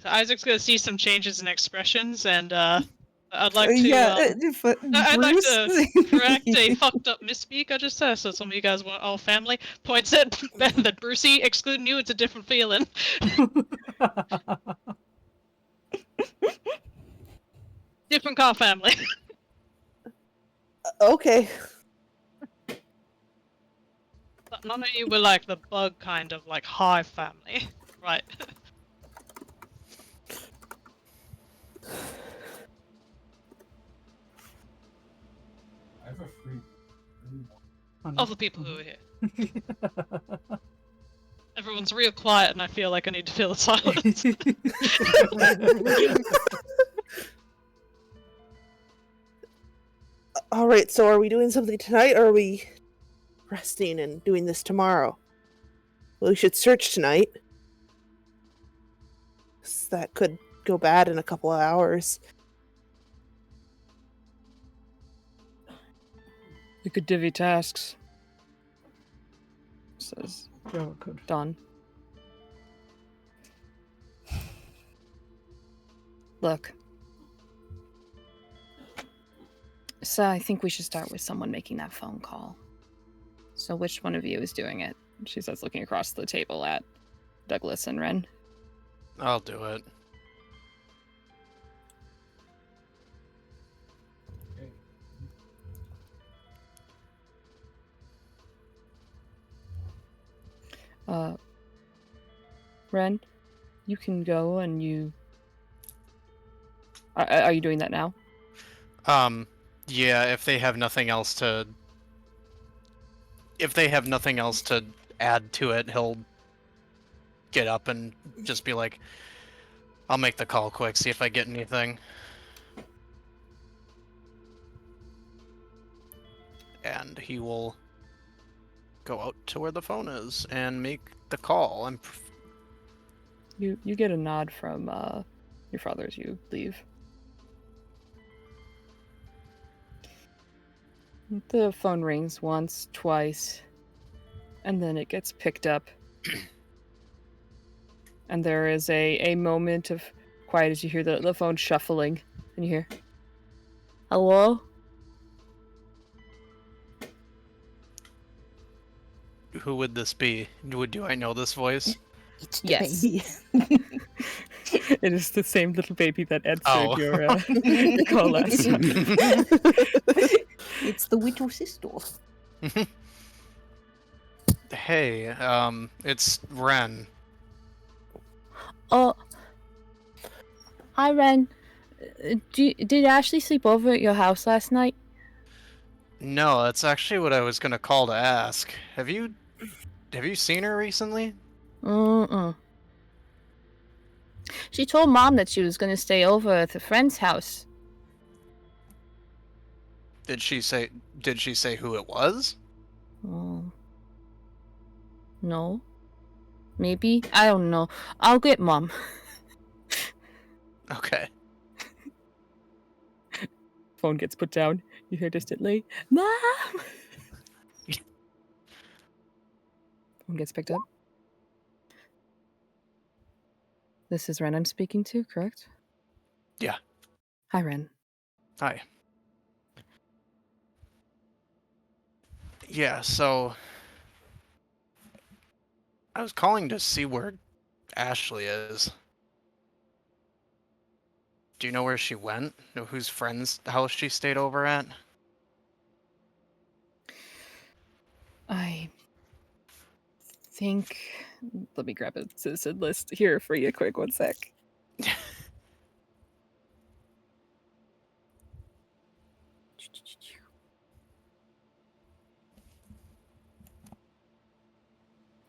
Isaac's gonna see some changes in expressions, and I'd like to. I'd like Bruce? to correct a fucked up misspeak I just said. So some of you guys were all family. Points at that Brucey, excluding you, it's a different feeling. Different car family. Okay. But none of you were like the bug kind of like hive family, right? I have a free Of the people who are here. Everyone's real quiet, and I feel like I need to fill the silence. All right, so are we doing something tonight, or are we resting and doing this tomorrow? Well, we should search tonight. 'Cause that could go bad in a couple of hours. We could divvy tasks. Says Yeah, we could. Don. Look. So I think we should start with someone making that phone call. So which one of you is doing it? She says, looking across the table at Douglas and Ren. I'll do it. Ren, you can go and you... Are you doing that now? Yeah, if they have nothing else to... If they have nothing else to add to it, he'll get up and just be like, I'll make the call quick, see if I get anything. And he will go out to where the phone is and make the call. You get a nod from your father as you leave. The phone rings once, twice, and then it gets picked up. And there is a moment of quiet as you hear the phone shuffling, and you hear, "Hello?" Who would this be? Do I know this voice? It's the Yes. baby. It is the same little baby that answered Oh. your call last time. It's the little sister. Hey, it's Ren. Oh, hi Ren. Did Ashley sleep over at your house last night? No, that's actually what I was gonna call to ask. Have you seen her recently? She told Mom that she was going to stay over at a friend's house. Did she say who it was? No. Maybe? I don't know. I'll get Mom. Okay. Phone gets put down. You hear distantly, Mom! Phone gets picked up. This is Ren I'm speaking to, correct? Yeah. Hi, Ren. Hi. Yeah, so I was calling to see where Ashley is. Do you know where she went? Know whose friend's house she stayed over at? I think... Let me grab a citizen list here for you quick, 1 sec.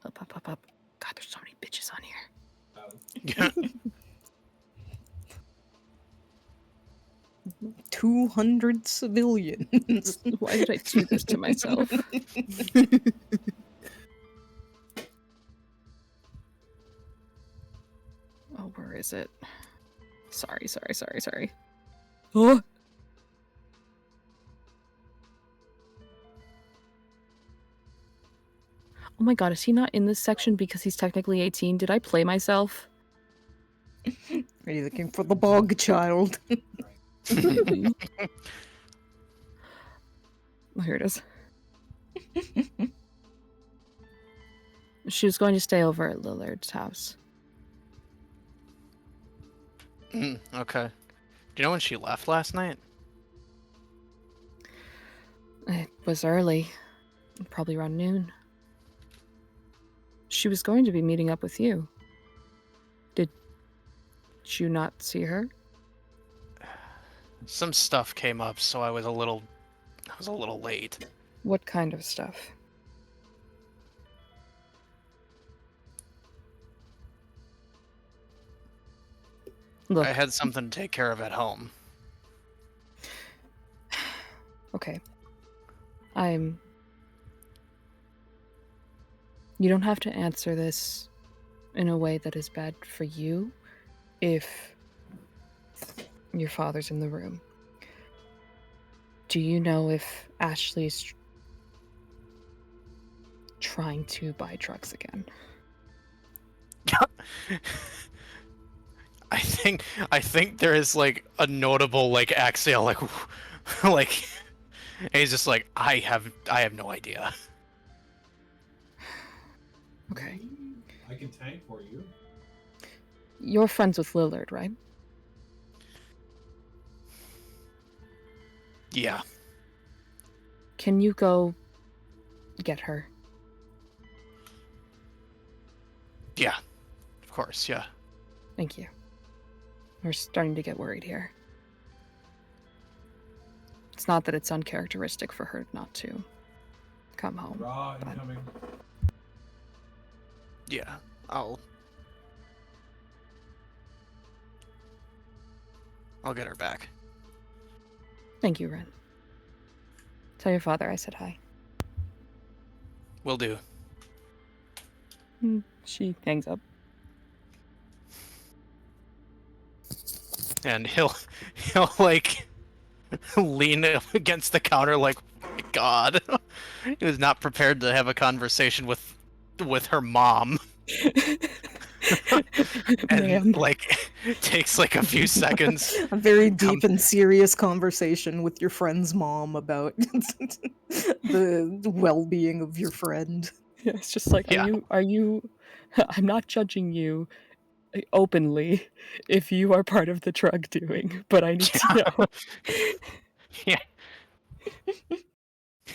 Up. God, there's so many bitches on here. 200 civilians. Why did I do this to myself? Oh, where is it? Sorry. Oh! Oh my god, is he not in this section because he's technically 18? Did I play myself? Are you looking for the bog child? Oh, here it is. She was going to stay over at Lillard's house. Okay. Do you know when she left last night? It was early. Probably around noon. She was going to be meeting up with you. Did you not see her? Some stuff came up, so I was a little late. What kind of stuff? Look. I had something to take care of at home. Okay. You don't have to answer this in a way that is bad for you if your father's in the room. Do you know if Ashley's trying to buy drugs again? I think there is like a notable like exhale, like like he's just like I have no idea. Okay. I can tank for you. You're friends with Lillard, right? Yeah. Can you go get her? Yeah. Of course, yeah. Thank you. We're starting to get worried here. It's not that it's uncharacteristic for her not to come home. Raw but... incoming. Yeah. I'll get her back. Thank you, Ren. Tell your father I said hi. Will do. She hangs up. And he'll like lean up against the counter like, oh my God. He was not prepared to have a conversation with her mom. And Man. like takes like a few seconds. A very deep and serious conversation with your friend's mom about the well-being of your friend. Yeah, it's just like, are you I'm not judging you openly if you are part of the drug doing, but I need to know. Yeah.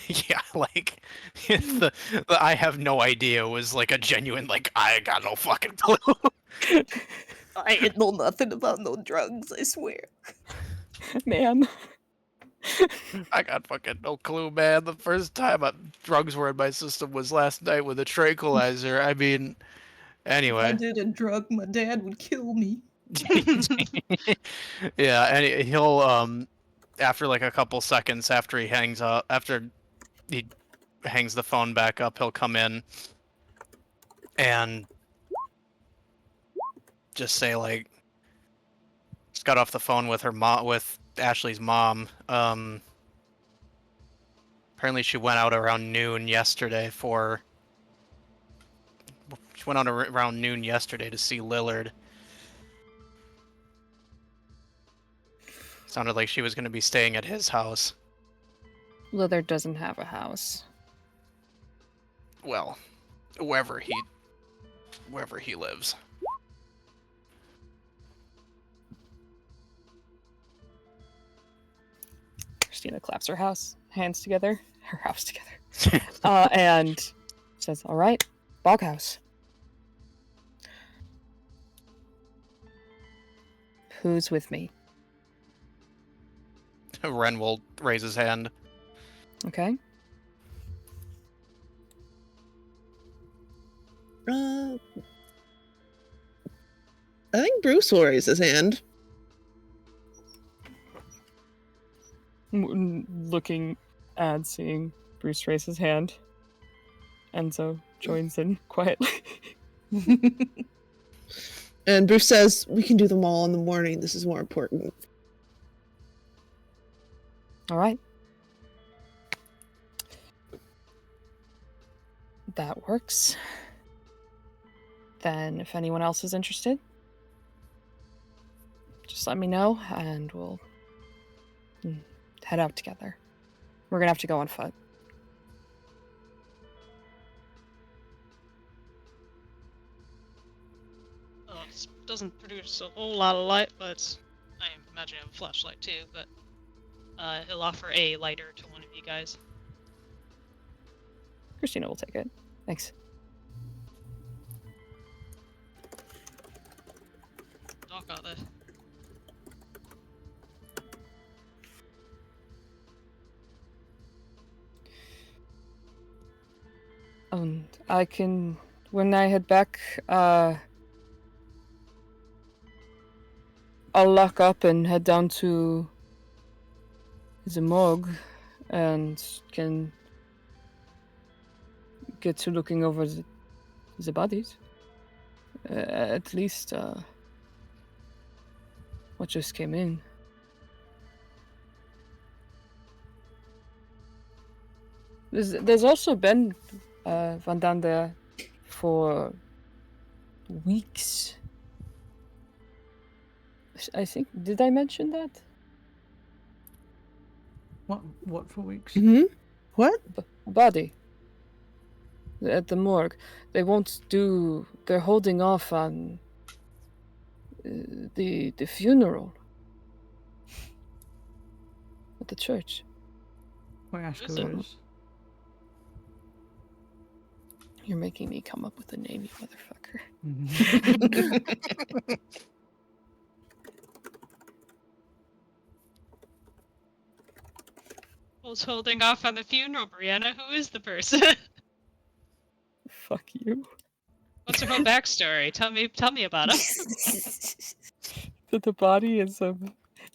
Yeah, like the I have no idea was like a genuine like I got no fucking clue. I ain't know nothing about no drugs, I swear. Man. I got fucking no clue, man. The first time drugs were in my system was last night with a tranquilizer. I mean, anyway. If I did a drug, my dad would kill me. Yeah, and he'll after like a couple seconds after he hangs the phone back up, he'll come in and just say like just got off the phone with her mom with Ashley's mom. Apparently she went out around noon yesterday for... She went out around noon yesterday to see Lillard. Sounded like she was going to be staying at his house. Lillard doesn't have a house. Well, wherever he lives. Christina claps her house together, and says, "All right, Bog House. Who's with me?" Ren will raise his hand. Okay. I think Bruce will raise his hand. Looking and seeing Bruce raise his hand, Enzo joins in quietly. And Bruce says, "We can do them all in the morning. This is more important." All right. That works. Then if anyone else is interested, just let me know and we'll head out together. We're gonna have to go on foot. Oh, it doesn't produce a whole lot of light, but I imagine I have a flashlight too, but he'll offer a lighter to one of you guys. Christina will take it. Thanks. Doc got this. I can, when I head back, I'll lock up and head down to the morgue and can get to looking over the bodies. At least, what just came in. There's also been Van down there for weeks. I think, did I mention that? What for weeks? Mm-hmm. What? A body. At the morgue. They won't do... They're holding off on the funeral. At the church. Why ask Is who it? it is? You're making me come up with a name, you motherfucker. Mhm. Who's holding off on the funeral, Brianna? Who is the person? Fuck you. What's her whole backstory? Tell me about it. The body is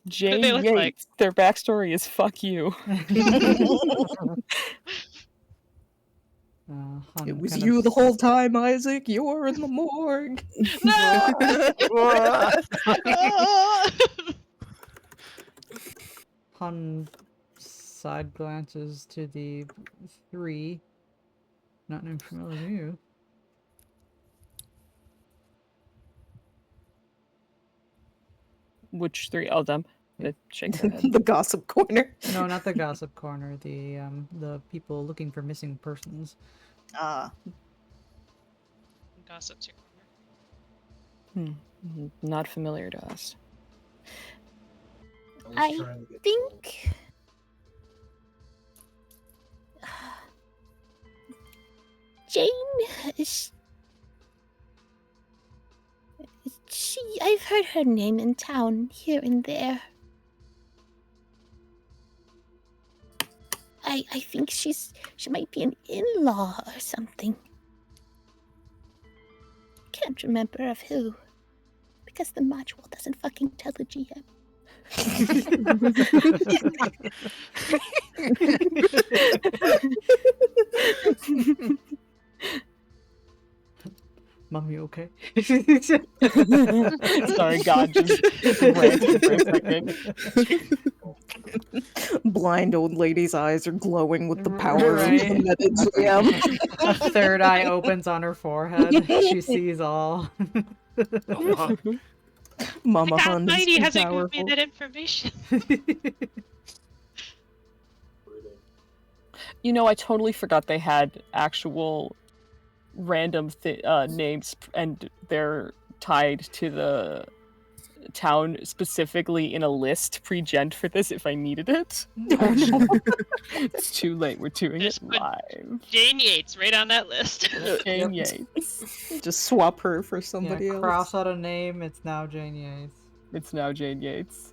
Jane they look Yates. like? Their backstory is fuck you. Han It was kind you of the whole time, Isaac. You're in the morgue. Han side glances to the three. Not name familiar to you. Which three? Oh, them. They shake their head. The gossip corner. No, not the gossip corner. The people looking for missing persons. Gossip's your corner. Not familiar to us. I I was trying to get think Jane is I've heard her name in town here and there. I think she might be an in-law or something. Can't remember of who. Because the module doesn't fucking tell the GM. Mom, you okay? Sorry, God, just ranted for a second. blind old lady's eyes are glowing with the power Right. of the meta GM. A third eye opens on her forehead. She sees all. Oh, Mama My God, Hun is Mighty too hasn't given me powerful. that information. You know, I totally forgot they had actual random names, and they're tied to the town specifically in a list pre-gent for this if I needed it. It's too late. We're doing Just it put live. Jane Yates right on that list. Jane Yep. Yates. Just swap her for Yeah, somebody cross else. out a name. It's now Jane Yates. It's now Jane Yates.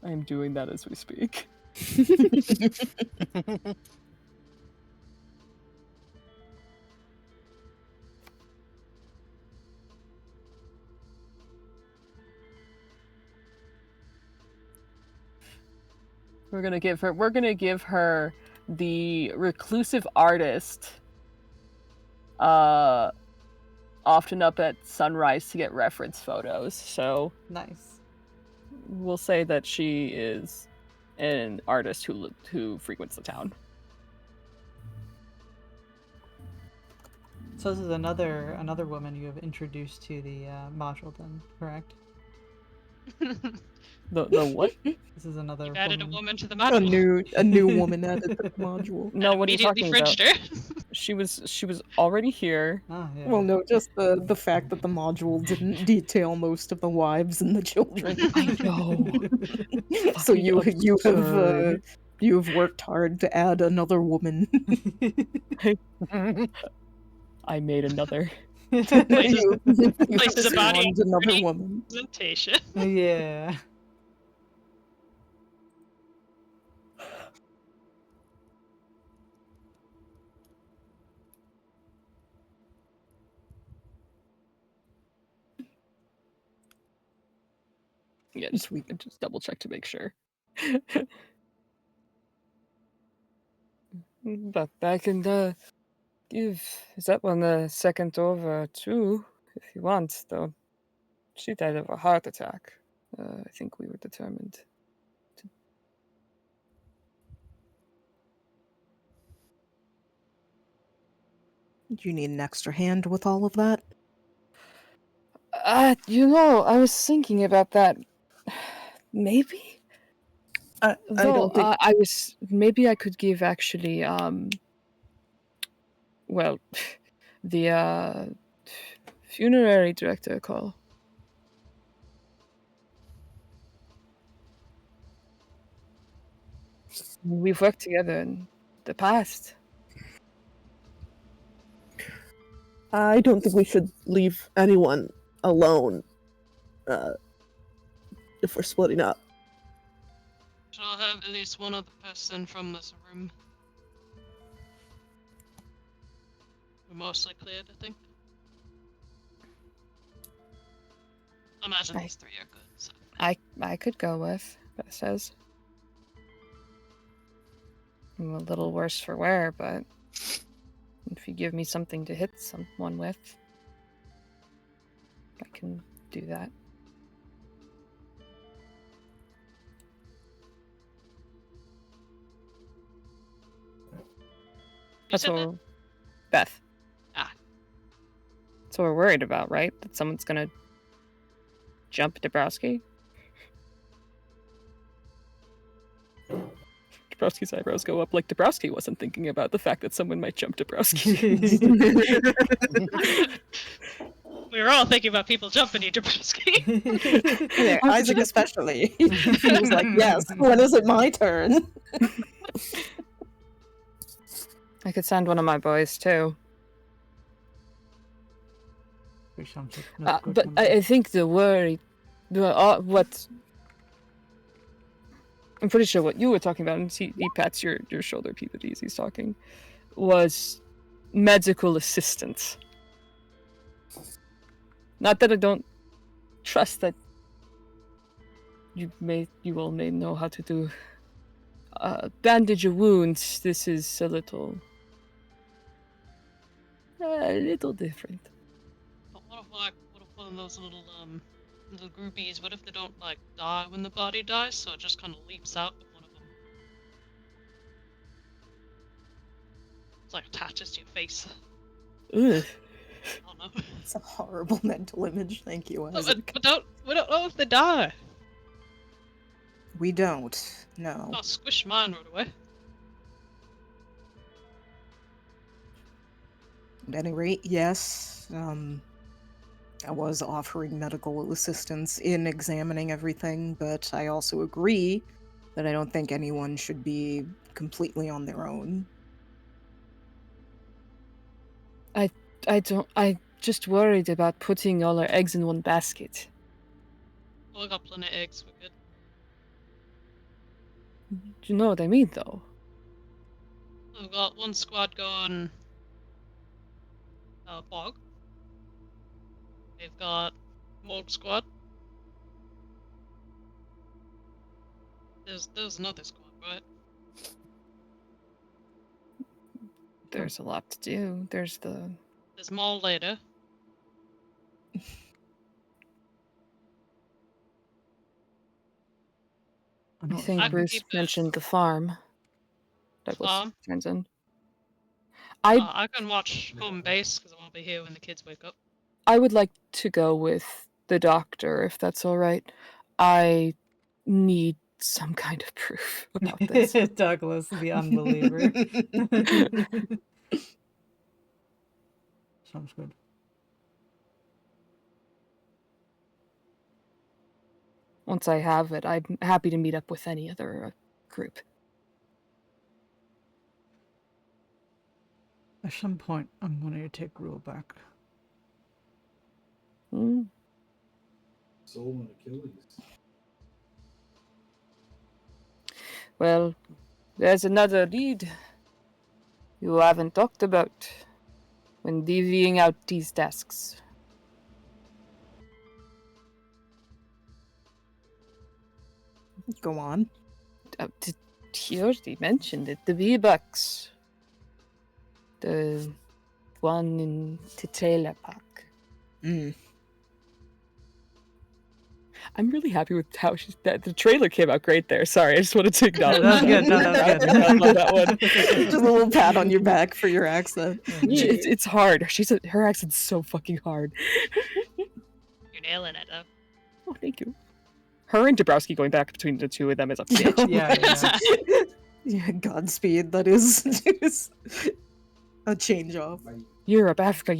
I am doing that as we speak. We're gonna give her the reclusive artist, often up at sunrise to get reference photos. So Nice. we'll say that she is an artist who frequents the town. So this is another woman you have introduced to the module, then, correct? The what? This is another You've added a woman. woman to the A module. new woman added to the module. No, And what are you immediately talking fringed about? her. She was already here. Ah, yeah. Well, no, just the fact that the module didn't detail most of the wives and the children. I know. So Fucking you have worked hard to add another woman. I made another. Places You a body spawned another pretty woman. presentation. Yeah. Yeah, just double check to make sure. But I can give that one a second over too, if you want, though. She died of a heart attack. I think we were determined. Do you need an extra hand with all of that? You know, I was thinking about that. Maybe? I don't think. I was. Maybe I could give actually, well, the funerary director a call. We've worked together in the past. I don't think we should leave anyone alone if we're splitting up. Shall I have at least one other person from this room? We're mostly cleared, I think. I imagine these three are good. So. I could go with, Beth says. I'm a little worse for wear, but if you give me something to hit someone with, I can do that. That's what Beth. Ah. That's what we're worried about, right? That someone's gonna jump Dabrowski? Dabrowski's eyebrows go up like Dabrowski wasn't thinking about the fact that someone might jump Dabrowski. We were all thinking about people jumping you, Dabrowski. Yeah, Isaac especially. He was like, yes, when is it my turn? I could send one of my boys too. But I think the worry, what I'm pretty sure what you were talking about, and he pats your shoulder, Peabody, as he's talking, was medical assistance. Not that I don't trust that you all may know how to do bandage a wound. This is a little A little different. But what if one of those little groupies, what if they don't like die when the body dies, so it just kind of leaps out of one of them? It's like attaches to your face. Ugh. I don't know. It's a horrible mental image. Thank you, Isaac. We don't know if they die. We don't. No. I'll squish mine right away. At any rate, yes. I was offering medical assistance in examining everything, but I also agree that I don't think anyone should be completely on their own. I just worried about putting all our eggs in one basket. Well, I got plenty of eggs, we're good. Do you know what I mean, though? We've got one squad going Bog. We've got morgue squad. There's another squad, right? There's a lot to do. There's more later. I think Bruce mentioned the farm. Douglas turns in. I can watch home base because I won't be here when the kids wake up. I would like to go with the doctor, if that's all right. I need some kind of proof about this. Douglas, the unbeliever. Sounds good. Once I have it, I'm happy to meet up with any other group. At some point, I'm going to take Rule back. Soul and Achilles. Well, there's another lead you haven't talked about when divvying out these tasks. Go on. He already mentioned it. The V-Bucks. The one in Titela Park. I'm really happy with how the trailer came out great there. Sorry, I just wanted to acknowledge that. Was good. No, that was good. I love that one. Just a little pat on your back for your accent. It's hard. Her accent's so fucking hard. You're nailing it, though. Oh, thank you. Her and Dabrowski going back between the two of them is a bitch. Yeah, Godspeed. That is a change off. Europe, Africa.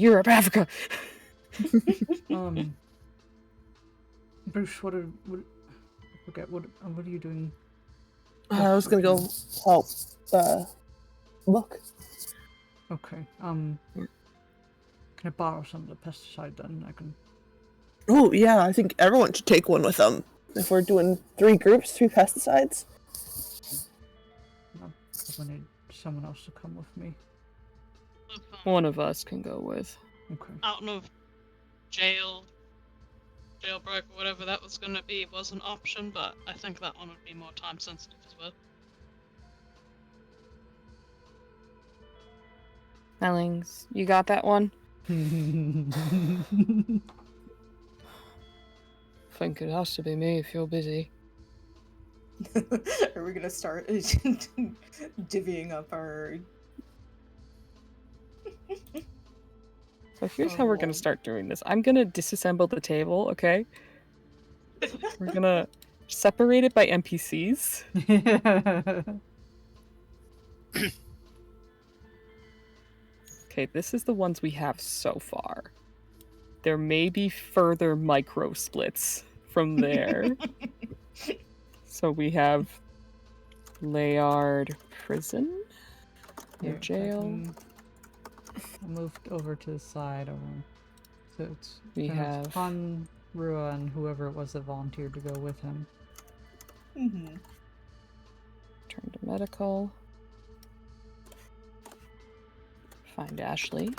Bruce, what are you doing? I was gonna go help. Look. Okay. Can I borrow some of the pesticide then? I can. Oh yeah, I think everyone should take one with them. If we're doing 3 groups, 3 pesticides. No, I need someone else to come with me. One of us can go with. Okay. I don't know if jailbreak or whatever that was going to be was an option, but I think that one would be more time sensitive as well. Hellings, you got that one? I think it has to be me if you're busy. Are we gonna start divvying up our... So here's how we're gonna start doing this. I'm gonna disassemble the table, okay? We're gonna separate it by NPCs. Okay, this is the ones we have so far. There may be further micro splits from there. So we have Laird prison or jail. I moved over to the side over. So it's have Rua and whoever it was that volunteered to go with him. Turn to medical. Find Ashley.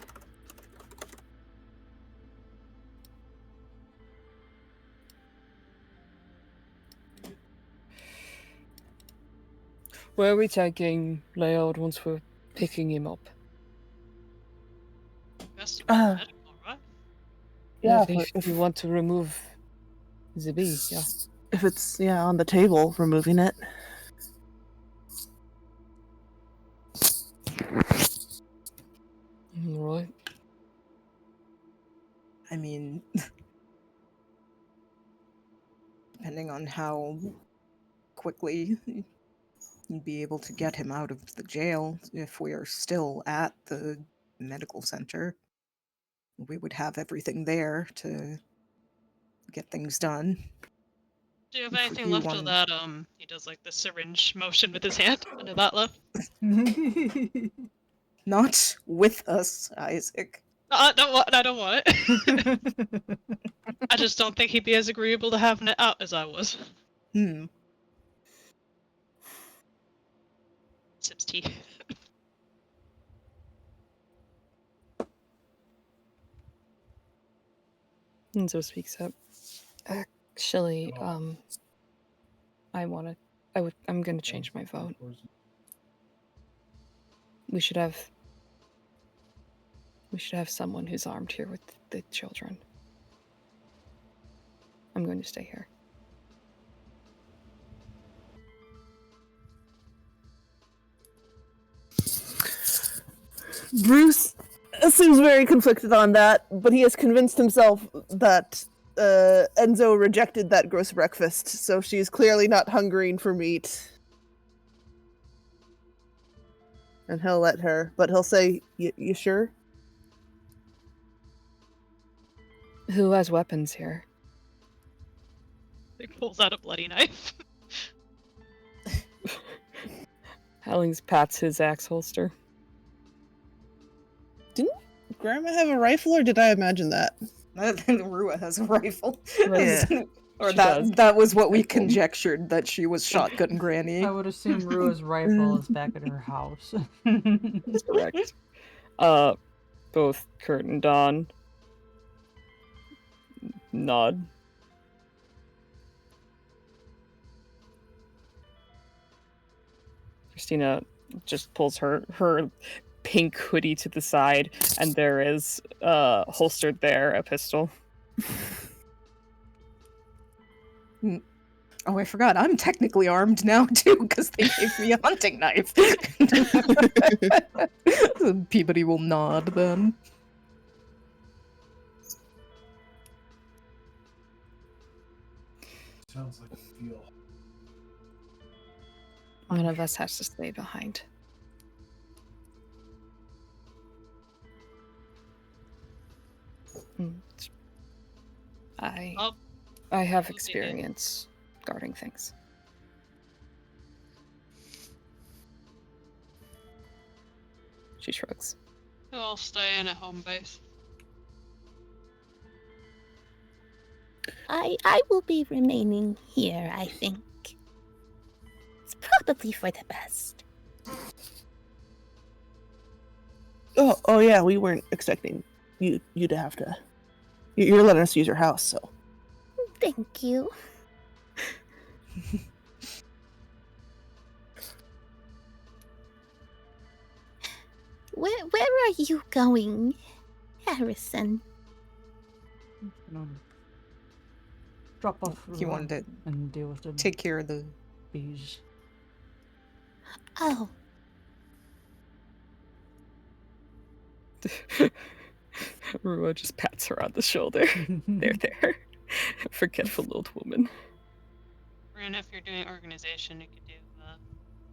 Where are we taking Laird once we're picking him up? has to be medical, right? Yeah, if you want to remove the bee, yeah. if it's on the table, removing it. Right. I mean, depending on how quickly you'd be able to get him out of the jail, if we are still at the medical center, we would have everything there to get things done. Do you have If anything you left of want- that? He does like the syringe motion with his hand. Any of that left? Not with us, Isaac. I don't want it. I just don't think he'd be as agreeable to having it out as I was. Sips tea. Enzo speaks up. Actually, I'm gonna change my vote. We should have someone who's armed here with the children. I'm going to stay here. Bruce seems very conflicted on that, but he has convinced himself that Enzo rejected that gross breakfast, so she's clearly not hungering for meat. And he'll let her, but he'll say, you sure? Who has weapons here? He pulls out a bloody knife. Hellings pats his axe holster. Didn't Grandma have a rifle, or did I imagine that? I think Rua has a rifle. Yeah. Or She does. that was what we conjectured, that she was shotgun granny. I would assume Rua's rifle is back at her house. That's correct. Both Kurt and Don nod. Christina just pulls her pink hoodie to the side, and there is holstered there a pistol. Oh, I forgot. I'm technically armed now, too, because they gave me a hunting knife. Peabody will nod, then. Sounds like a deal. One of us has to stay behind. I have experience guarding things. She shrugs. I'll stay in at home base. I will be remaining here, I think. It's probably for the best. Oh yeah, we weren't expecting you to have to. You're letting us use your house, so. Thank you. Where are you going, Harrison? Drop off He Rua wanted and deal with the to take care of the bees. Oh, Rua just pats her on the shoulder. There. Forgetful old woman. And if you're doing organization, you could do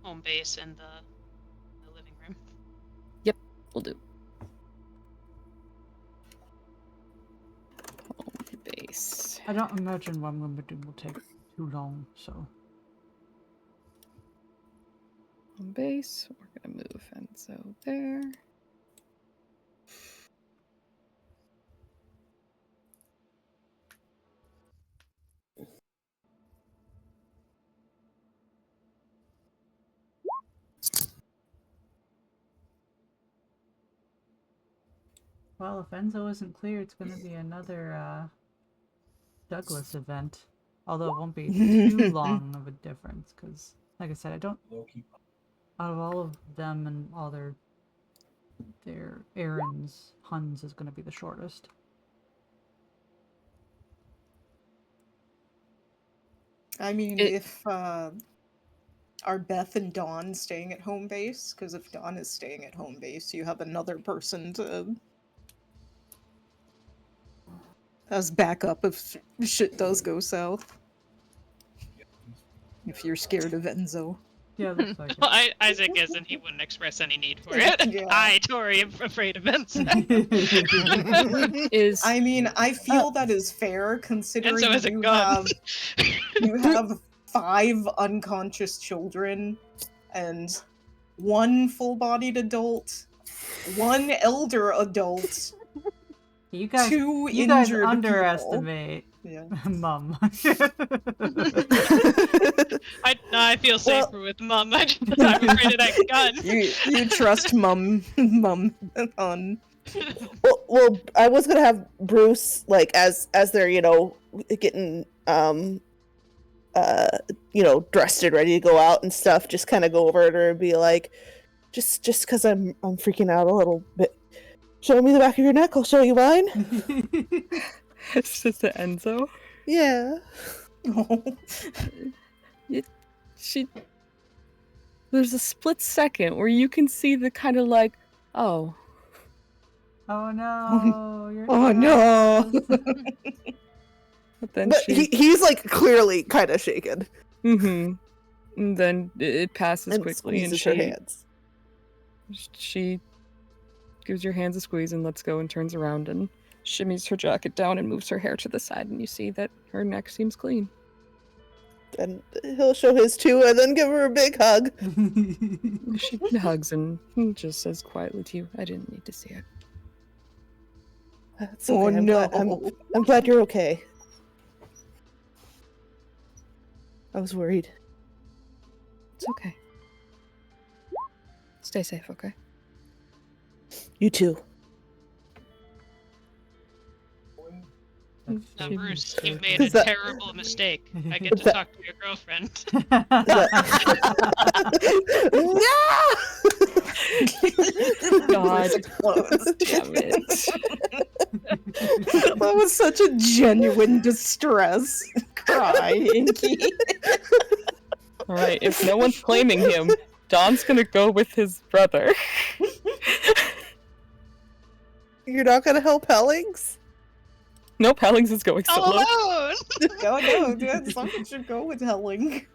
home base and the living room. Yep, we'll do. Home base. I don't imagine what I'm going to do will take too long, so. Home base. We're gonna move Enzo there. Well, if Enzo isn't clear, it's going to be another Douglas event. Although it won't be too long of a difference, because, like I said, I don't. Low-key. Out of all of them and all their their errands, Huns is going to be the shortest. I mean, if are Beth and Dawn staying at home base? Because if Dawn is staying at home base, you have another person to as backup if shit does go south. If you're scared of Enzo. Yeah, looks like Well, it. Isaac isn't. He wouldn't express any need for it. Yeah. I, Tori, am afraid of Enzo. I mean, I feel that is fair considering Enzo has a gun. you have 5 unconscious children and 1 full-bodied adult, 1 elder adult, You guys, 2 you guys injured underestimate Mum. I feel safer with Mum. I'm afraid of that gun. You trust Mum on. Well, I was gonna have Bruce, like, as they're, getting dressed and ready to go out and stuff, just kind of go over to her and be like, just because I'm freaking out a little bit, show me the back of your neck, I'll show you mine. It's just the Enzo. Yeah. There's a split second where you can see the kind of like, oh. Oh no! You're Oh no! But then But he's like clearly kind of shaken. Mm-hmm. And then it passes And quickly, and squeezes her hands. She gives your hands a squeeze and lets go and turns around and shimmies her jacket down and moves her hair to the side, and you see that her neck seems clean. And he'll show his too, and then give her a big hug. She hugs and just says quietly to you, I didn't need to see it. That's okay. Oh no! I'm glad you're okay. I was worried. It's okay. Stay safe, okay? You too. Now, Bruce, you made a terrible mistake. I get to talk to your girlfriend. God damn it. That was such a genuine distress cry, Inky. Alright, if no one's claiming him, Don's gonna go with his brother. You're not gonna help Hellings? Nope, Hellings is going solo. Alone! Oh no, someone should go with Helling.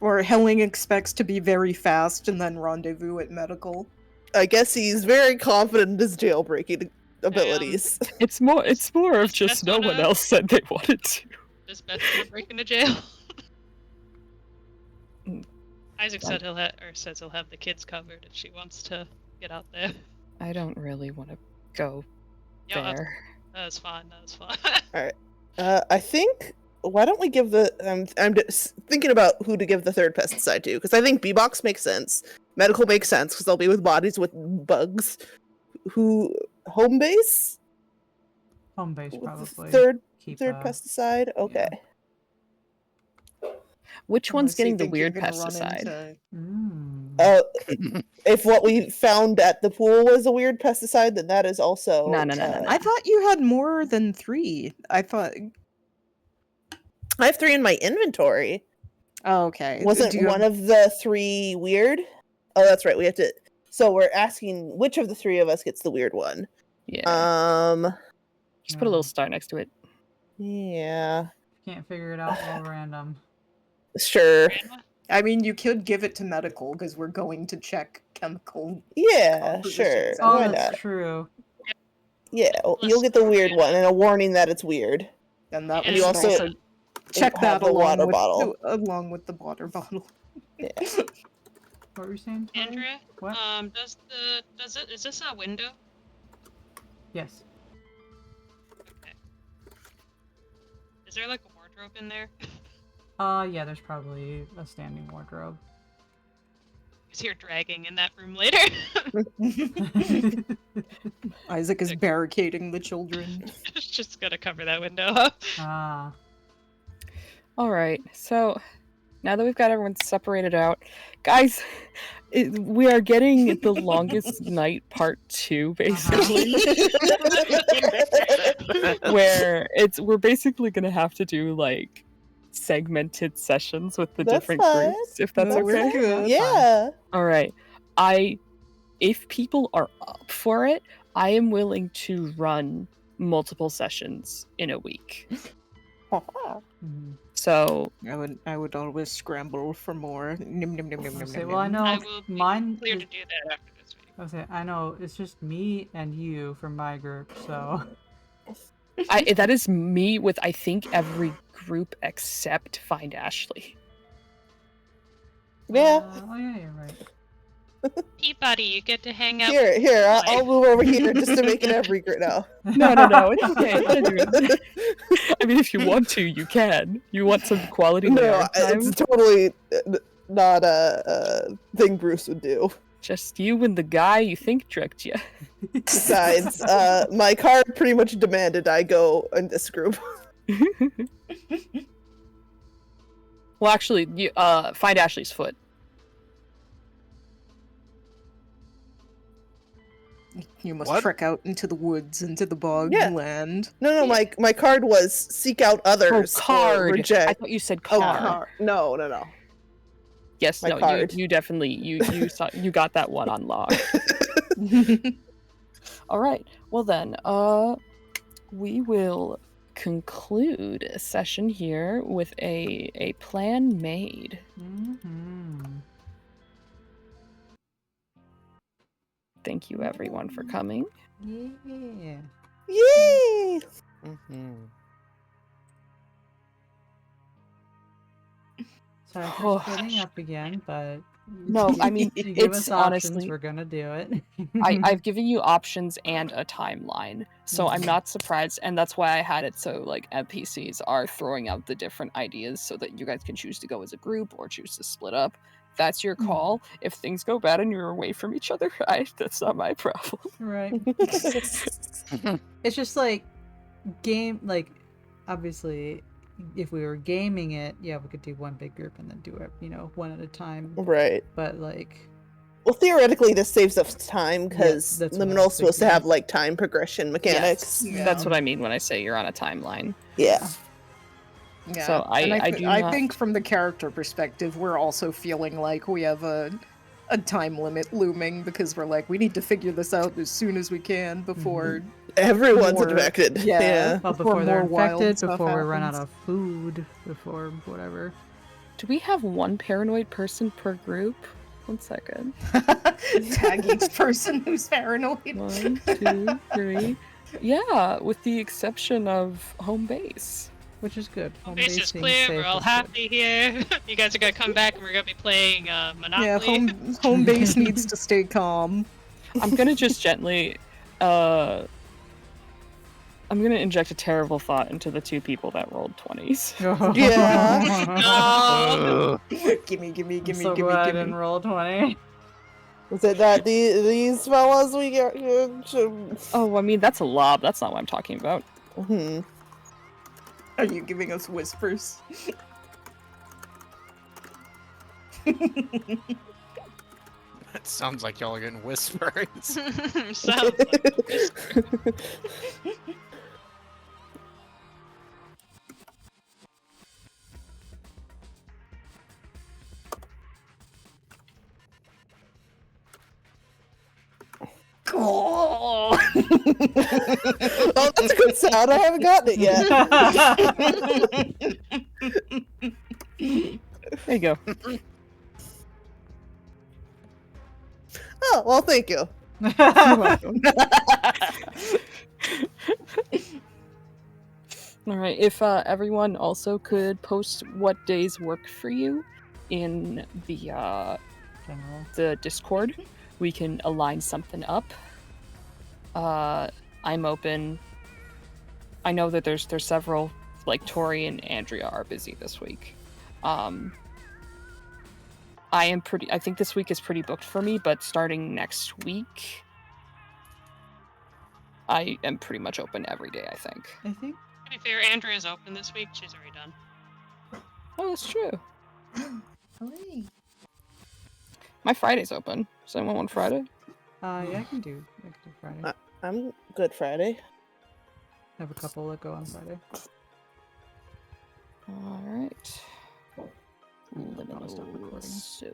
Or Helling expects to be very fast and then rendezvous at medical. I guess he's very confident in his jailbreaking abilities. It's more of just no one else said they wanted to. Does Beth want to break into jail? Isaac said says he'll have the kids covered if she wants to get out there. I don't really want to go Yeah, there. that's fine. That's fine. Alright. I think, why don't we give the... I'm just thinking about who to give the third pesticide to, because I think B-Box makes sense. Medical makes sense, because they'll be with bodies with bugs. Home base? Home base, probably. Third Keep, pesticide? Okay. Which one's Unless you getting the think weird you're gonna run pesticide? into- If what we found at the pool was a weird pesticide, then that is also... No. I thought you had more than 3. I thought... I have 3 in my inventory. Oh, okay. Wasn't Do you one have- of the 3 weird? Oh, that's right. We have to... So we're asking which of the 3 of us gets the weird one. Yeah. Just put a little star next to it. Yeah. Can't figure it out, all random. Sure. I mean, you could give it to medical because we're going to check chemical. Yeah, sure. compositions. Oh, Why that's not? true. Yeah, you'll get the weird one and a warning that it's weird. And that And we you should also check have that the along water with, bottle. along with the water bottle. Yeah. What were you saying, Tori? Andrea, What? is this a window? Yes. Is there like a wardrobe in there? Yeah, there's probably a standing wardrobe. Because you're dragging in that room later. Isaac is barricading the children. Just gonna cover that window up. Ah. Alright, so now that we've got everyone separated out, guys, we are getting the longest night part 2, basically. Where we're basically gonna have to do like segmented sessions with the That's different fine. groups, if that's No, we're okay. good. Yeah. All right. If people are up for it, I am willing to run multiple sessions in a week. So I would always scramble for more. Well, I know I will be mine. clear to do that after this week. Okay, I know it's just me and you from my group, so. that is me with I think every group except Find Ashley. Yeah. Oh yeah, you're right. Peabody, you get to hang out. Here, with I'll move over here just to make it every group now. No, it's okay. I mean, if you want to, you can. You want some quality Laird time? It's totally not a thing Bruce would do. Just you and the guy you think tricked you. Besides, my card pretty much demanded I go in this group. Well, actually, you find Ashley's foot. You must What? trek out into the woods, into the bog Yeah. land. No, my card was seek out others. Oh, card. Or reject. I thought you said Oh, car. car. No. Yes, My no, card. you definitely you got that one on lock. All right. Well then, we will conclude a session here with a plan made. Mm-hmm. Thank you everyone for coming. Yeah. Yay! Sorry for splitting up again, but No, I mean, you give it's us options, honestly, we're gonna do it. I've given you options and a timeline, so I'm not surprised, and that's why I had it so like NPCs are throwing out the different ideas so that you guys can choose to go as a group or choose to split up. That's your call. If things go bad and you're away from each other, that's not my problem. Right. It's just like like obviously if we were gaming it, yeah, we could do one big group and then do it, one at a time. Right. But like, well, theoretically, this saves us time because that's what I Liminal's was supposed to thinking. have like time progression mechanics. Yes, that's what I mean when I say you're on a timeline. Yeah. Yeah. So I do I not... think from the character perspective, we're also feeling like we have a time limit looming because we're like, we need to figure this out as soon as we can before everyone's more- infected. yeah. well, before before they're more wild infected, stuff before we run out happens. of food, before whatever. Do we have one paranoid person per group? 1 second. Tag each person who's paranoid. 1, 2, 3. Yeah, with the exception of home base. Which is good. Base is being clear. safe We're all is happy here. You guys are gonna come back and we're gonna be playing Monopoly. Yeah, home base needs to stay calm. I'm gonna just gently, I'm gonna inject a terrible thought into the 2 people that rolled 20s. good. Oh. No. gimme, I'm so glad I didn't roll 20. Is it that these fellas we get? Oh, I mean, that's a lob. That's not what I'm talking about. Are you giving us whispers? That sounds like y'all are getting whispers. Sounds like a whisper. Oh, Oh, that's a good sound. I haven't gotten it yet. There you go. Oh, well, thank you. You're welcome. All right. If everyone also could post what days work for you in the Discord, we can align something up. I'm open. I know that there's several, like Tori and Andrea are busy this week. I think this week is pretty booked for me, but starting next week, I am pretty much open every day, I think. I think. To be fair, Andrea's open this week. She's already done. Oh, that's true. Hooray. My Friday's open. So anyone want Friday? Yeah, I can do Friday. I'm good Friday. I have a couple that go on Friday. All right. I'll stop recording. Solo.